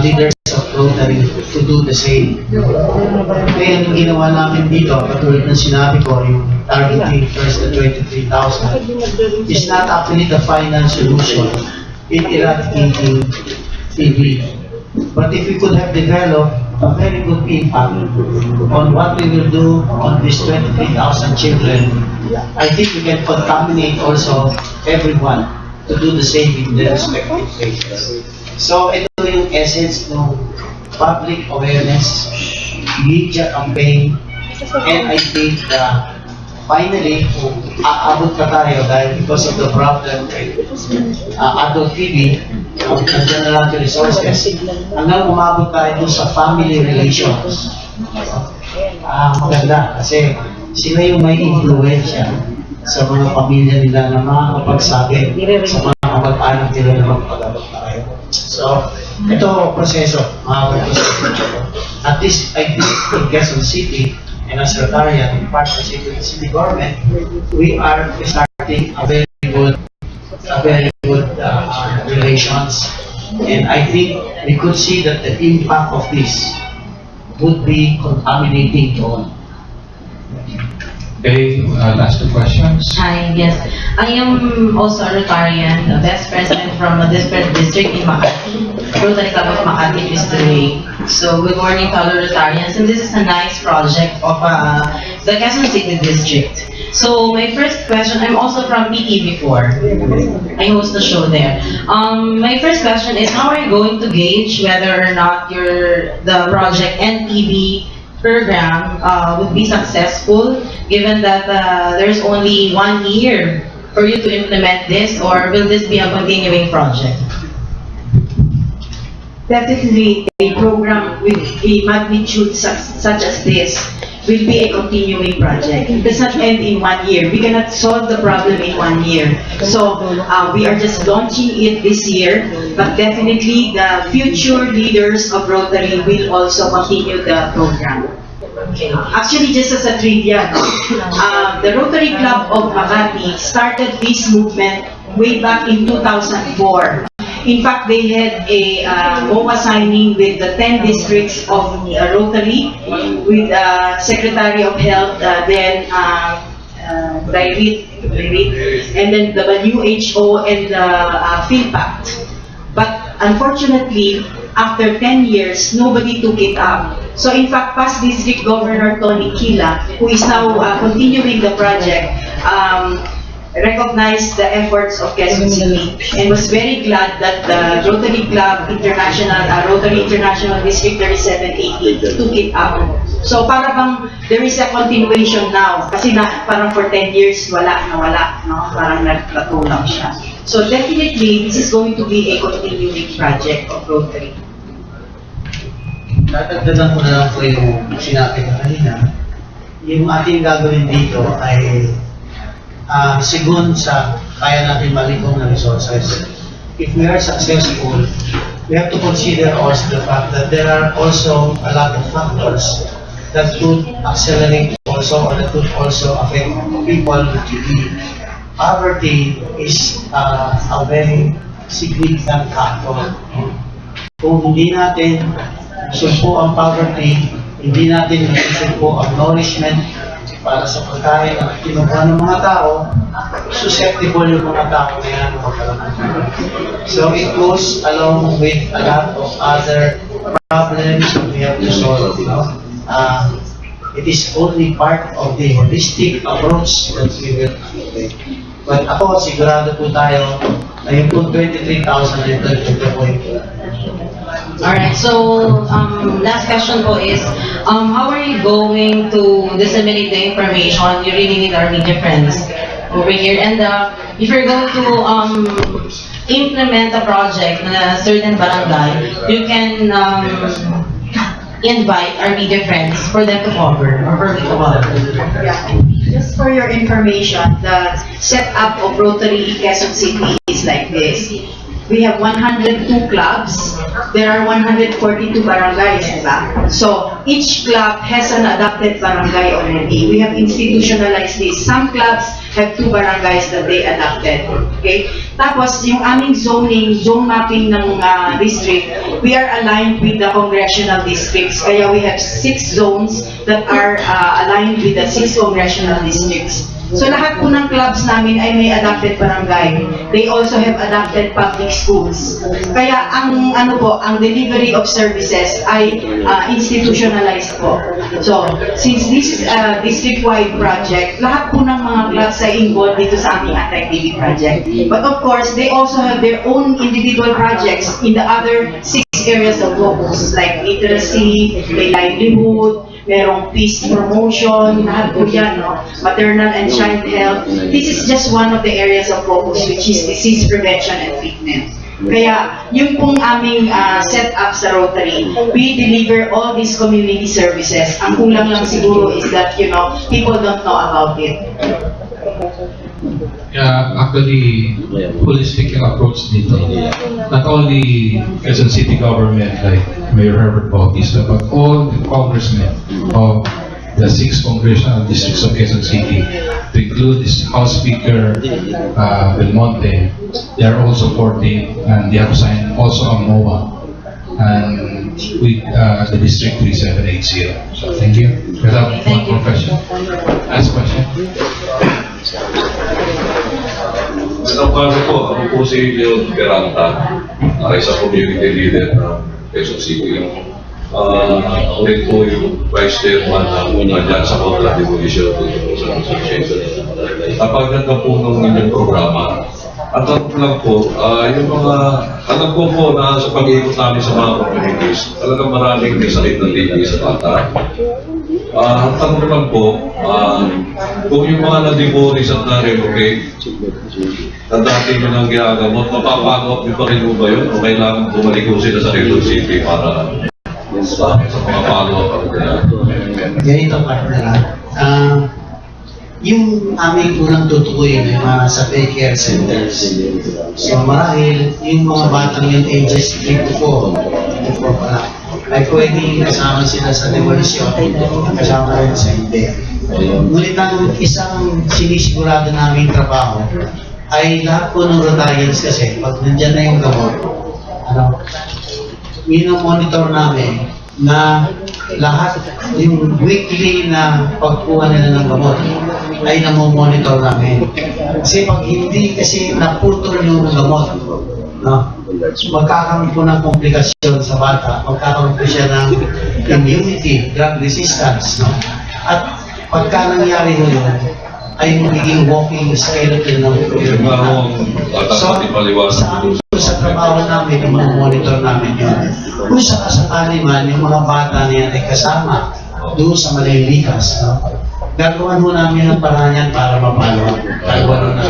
leaders of Rotary to do the same. Kaya yung ginawa namin dito, katulad ng sinabi ko, yung targeting first the 23,000 is not actually the final solution in eradicating TB. But if we could have developed a very good impact on what we will do on these 23,000 children, I think we can contaminate also everyone to do the same in their respective places. So ito yung essence ng public awareness, media campaign, and I think finally, kung aabot pa tayo dahil because of the problem adult TB, nandiyan na lang yung resources, hanggang umabot tayo dun sa family relations. Maganda kasi sila yung may influensya sa mga pamilya nila na makakapagsabi sa mga kapag-anak nila na magpag-abot tayo. So, ito proseso, at least I think in Quezon City and as Rotarian in partnership with the city government, we are starting a very good relations, and I think we could see that the impact of this would be contaminating to all. Okay, last two questions. Hi, yes. I am also a Rotarian, the best president from a different district in Makati, Rotary Club of Makati, District. So, good morning to other Rotarians, and this is a nice project of the Quezon City District. So, my first question, I'm also from PT before. I host the show there. My first question is, how are you going to gauge whether or not the project NTB program would be successful, given that there's only 1 year for you to implement this, or will this be a continuing project? Definitely, a program with a magnitude such as this will be a continuing project. It does not end in 1 year. We cannot solve the problem in 1 year. So we are just launching it this year, but definitely the future leaders of Rotary will also continue the program. Okay. Actually, just as a trivia, the Rotary Club of Makati started this movement way back in 2004. In fact, they had a MOA signing with the 10 districts of Rotary, with Secretary of Health, then and then the WHO and the PhilPact. But unfortunately, after 10 years, nobody took it up. So in fact, past District Governor Tony Kila, who is now continuing the project, recognized the efforts of Quezon City and was very glad that the Rotary Club International, Rotary International District 3780 took it up. So para bang there is a continuation now, kasi parang for 10 years nawala, no? Parang nagtatulang siya. So definitely, this is going to be a continuing project of Rotary. Dadagdagan ko na lang po yung sinabi ko kanina. Yung ating gagawin dito ay sigun sa kaya natin malikong na resources. If we are successful, we have to consider also the fact that there are also a lot of factors that could accelerate also, or that could also affect people with TB. Poverty is a very significant factor. Kung hindi natin sumpo ang poverty, hindi natin sumpo ang nourishment para sa pagkain na kinukuha ng mga tao, susceptible yung mga tao na yan magkaroon. So it goes along with a lot of other problems that we have to solve. You know? It is only part of the holistic approach that we will take. But ako, sigurado po tayo na yung 23,000 liters ito po ito. Alright, so last question po is, how are you going to disseminate the information? You really need our media friends over here. And if you're going to implement a project in a certain barangay, you can invite our media friends for them to cover, or for me to cover. Yeah. Just for your information, the setup of Rotary Quezon City is like this. We have 102 clubs. There are 142 barangays, diba? So each club has an adapted barangay already. We have institutionalized this. Some clubs have 2 barangays that they adapted. Okay? Tapos yung aming zone mapping ng district, we are aligned with the congressional districts. Kaya we have 6 zones that are aligned with the 6 congressional districts. So lahat po ng clubs namin ay may adapted barangay. They also have adapted public schools. Kaya ang delivery of services ay institutionalized po. So since this is a district-wide project, lahat po ng mga clubs ay involved dito sa aming anti-TB project. But of course, they also have their own individual projects in the other 6 areas of focus, like literacy, may livelihood, merong peace promotion, lahat po yan, no? Maternal and child health. This is just one of the areas of focus, which is disease prevention and treatment. Kaya, yung pong aming set-up sa Rotary, we deliver all these community services. Ang kulang lang siguro is that, people don't know about it. Yeah, actually, holistic yung approach dito. Not only Quezon City Government, like Mayor Herbert Bautista, but all the congressmen of the 6 congressional districts of Quezon City, to include this House Speaker Belmonte. They are all supporting, and they have signed also a MOA, and with the District 3780. So thank you. We have one more question. Last question. Ano po, ako po si Leon Peranta, isang community leader ng Quezon City. Ako rin po yung Vice Chairman dyan sa Contra Demolition Association. Napaganda po nung inyong programa. At ako lang po, yung mga, alam ko po na sa pag-iikot namin sa mga communities, talagang maraming may sakit ng TB sa bata. Ang tanong naman po, kung yung mga na-demolis at na-relocate, na dati nyo nang ginagamot, mapapag-up nyo pa rin ba yun? O kailangan bumalik ko sila sa Quezon City para sa mga follow-up? Ganito, partner. Yung aming unang tutukuyin ay mga sa daycare centers. So marahil yung mga batang yung ages 3 to 4 pa lang, ay pwedeng kasama sila sa demolition, kasama rin sa hindi. Ngunit ang isang sinisigurado naming trabaho ay lahat po ng Rotarians kasi pag nandyan na yung gamot, minomonitor namin na lahat yung weekly na pagkuha nila ng gamot ay namomonitor namin. Kasi pag hindi kasi naputol yung gamot, magkakaroon po ng komplikasyon sa bata, magkakaroon po siya ng immunity, drug resistance. At pagka nangyari mo yun, ay magiging walking skeleton ng sa trabaho namin, monitor namin yun. Kung sakasakali man, yung mga bata na yan ay kasama doon sa malilikas, gagawan mo namin ang paraan yan para mapalo. Gagawan na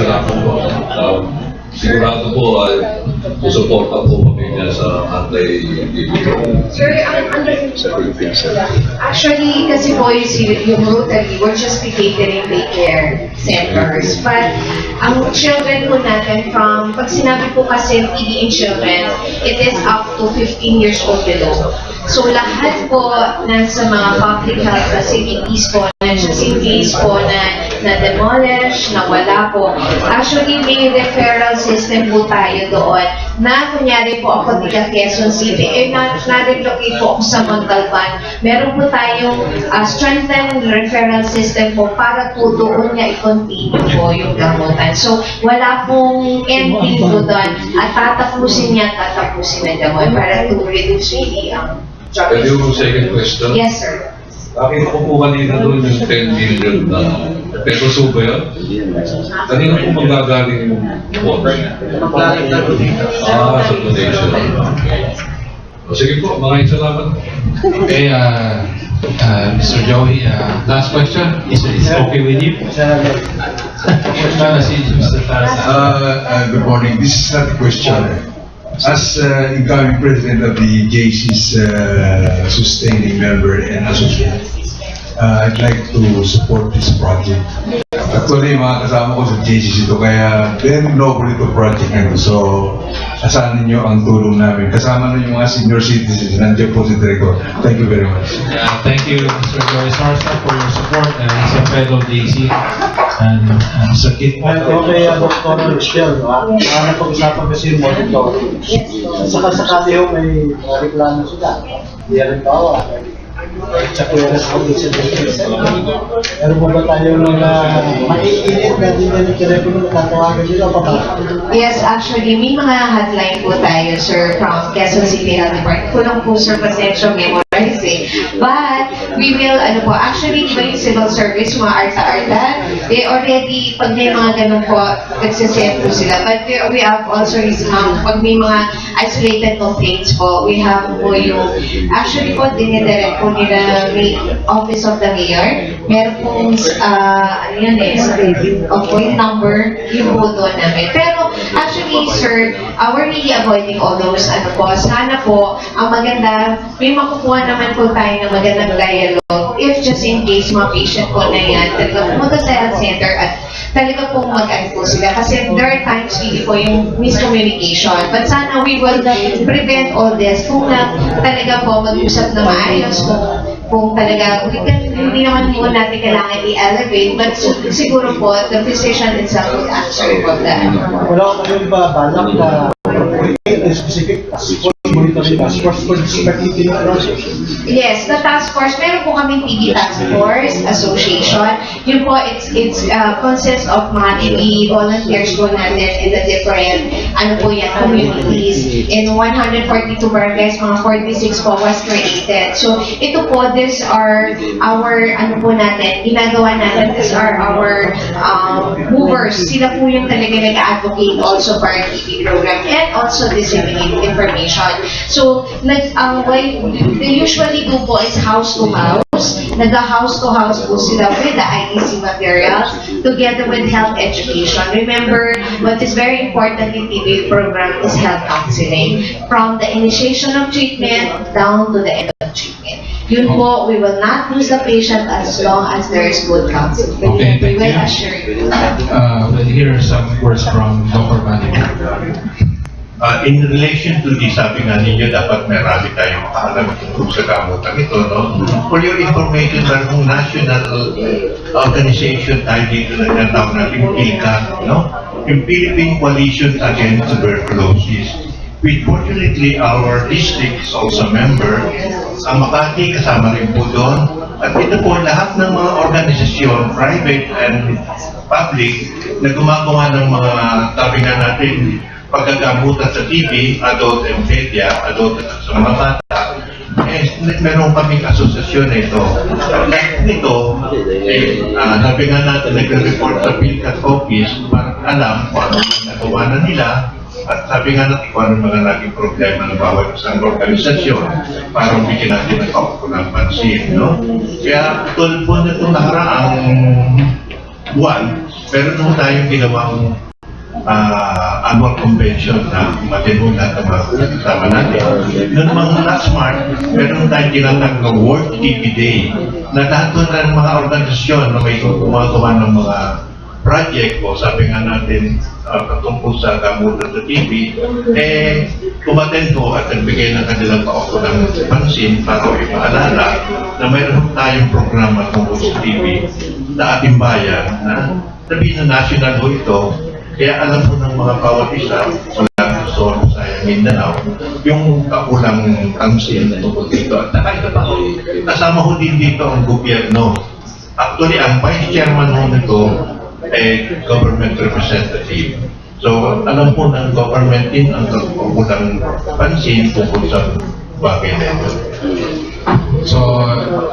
sigurado po ay susuporta po kami niya sa anti-DB. Sir, actually, kasi po yung Rotary, we're just catering daycare centers. But ang children po natin from, pag sinabi po kasi TB in children, it is up to 15 years old below. So lahat po nasa mga public health facilities po, just in case po na demolish, na wala po. Actually, may referral system po tayo doon na kunyari po ako taga Quezon City, na-relocate po ako sa Montalban. Meron po tayong strengthened referral system po para po doon niya i-continue po yung gamutan. So, wala pong ending po doon at tatapusin na gamot para to reduce really ang Pwede yung second question? Yes, sir. Nakita ko po kanina doon yung 10 million na pesos ba yun? Kanina po magagaling yung water? Sa donation. Sige po, maraming salamat. Okay, Mr. Joey, last question. Is it okay with you? Good morning. This is not a question. As incoming president of the JC's sustaining member and associate, I'd like to support this project. Actually, mga kasama ko sa JC's ito, kaya very noble ito project na ito. So, asahan ninyo ang tulong namin. Kasama na yung mga senior citizens. Nandiyan po si Director. Thank you very much. Thank you, Mr. Joey Sarsa, for your support. He's a fellow JC. And Mr. Kit. Okay, Dr. Rocelle, napag-usapan kasi yung monitor. Saka sakali yung may reklamo sila. Hindi rin bawa. Sa Quezon City Pero ba tayo nung maiinit na din yung telepono na tatawagan nila pa ba? Yes, actually, may mga hotline po tayo, sir, from Quezon City Health Department. Kulang po, sir, pasensya, memorize eh. But, we will, actually, iba yung civil service, mga arta-arta, they already, pag may mga ganun po, nagsisend po sila. But we have also, pag may mga isolated complaints po, we have po yung, actually po, dinidirect po nila Office of the Mayor. Meron pong, point number, yung po doon namin. Pero, actually, sir, we're really avoiding all those, sana po, ang maganda, may makukuha naman po tayo ng magandang dialogue. If just in case, mga patient po na yan, talaga pumunta sa health center at talaga pong mag-ano po sila. Kasi there are times hindi po yung miscommunication. But sana we will prevent all this kung talaga po mag-usap na maayos kung talaga, hindi naman po natin kailangan i-elevate, but siguro po, the physician itself would answer po that. Wala ko kayong balak na specific task force, monitoring task force for this particular project? Yes, the task force, meron po kaming TB Task Force Association. Yun po, it's consists of mga TB volunteers po natin in the different, communities. In 142 barangays, mga 46 po was created. So, ito po, these are our, ginagawa natin, these are our movers. Sila po yung talaga nag-advocate also for our TB program and also disseminate information. So, what they usually do po is house to house. Nag-house to house po sila with the IEC materials together with health education. Remember, what is very important in TB program is health counseling. From the initiation of treatment down to the end of treatment. Yun po, we will not lose the patient as long as there is good counseling. Okay, We thank will you. assure you. We'll hear some words from Dr. Manny Po. In relation to the sabi nga ninyo, dapat may rally tayong paalam tungkol sa gamutan ito, no? For your information, mayroong national organization tayo dito na tinatawag natin PILCA, no? Yung Philippine Coalition Against Tuberculosis. Which fortunately, our district is also a member. Ang Makati, kasama rin po doon. At ito po, lahat ng mga organisasyon, private and public, na gumagawa ng mga, sabi nga natin, pagkagamutan sa TB, adult and pedia, adult at sa mga bata, meron kaming asosasyon na ito. Lahat nito, sabi nga natin, nag-report sa PhilCat office para alam kung ano ang nagawa na nila at sabi nga natin kung ano mga naging problema ng bawat isang organisasyon para bigyan natin ng kaukulang pansin. No? Kaya tulad po na itong nakaraang buwan, meron nung tayong ginawang annual convention na matinong lahat ng mga kasama natin. Noong mga last March, meron tayong ginatag na World TB Day na lahat doon ng mga organisasyon na may gumagawa ng mga project o sabi nga natin patungkol sa gamutan sa TB, kumaten po at nagbigay ng kanilang paukulang pansin para ipaalala na mayroon tayong programa tungkol sa TB sa ating bayan na sabihin na national ho ito. Kaya alam po ng mga bawat isa, mula Luzon, Visayas, Mindanao, yung kakulang pansin tungkol dito. At ito pa ho, kasama ho din dito ang gobyerno. Actually, ang vice chairman ho nito ay government representative. So, alam po ng government din ang kakulang pansin tungkol sa bagay na ito. So,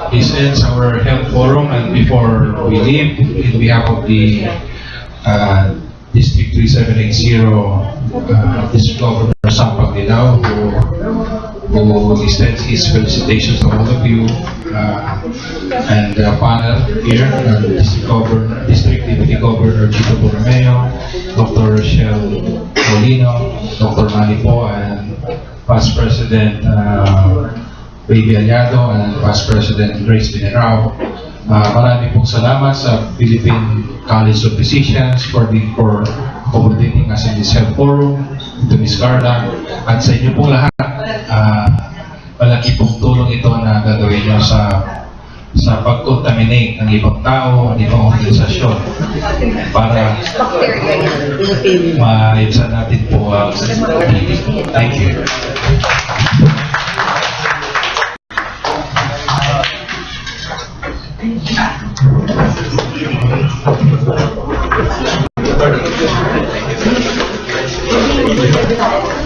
this ends our health forum, and before we leave, in behalf of the District 3780, District Governor Rocelle Paulino, who extends his felicitations to all of you, and the panel here, District Deputy Governor Chito Borromeo, Dr. Rocelle Paulino, Dr. Manny Po, and Past President Baby Allado, and Past President Grace Minerao. Marami pong salamat sa Philippine College of Physicians for accommodating us in this health forum, to Ms. Carla, at sa inyo pong lahat. Malaki pong tulong ito na gagawin nyo sa pag-contaminate ng ibang tao, ng ibang organisasyon para maibsan natin po ang thank you. Thank you.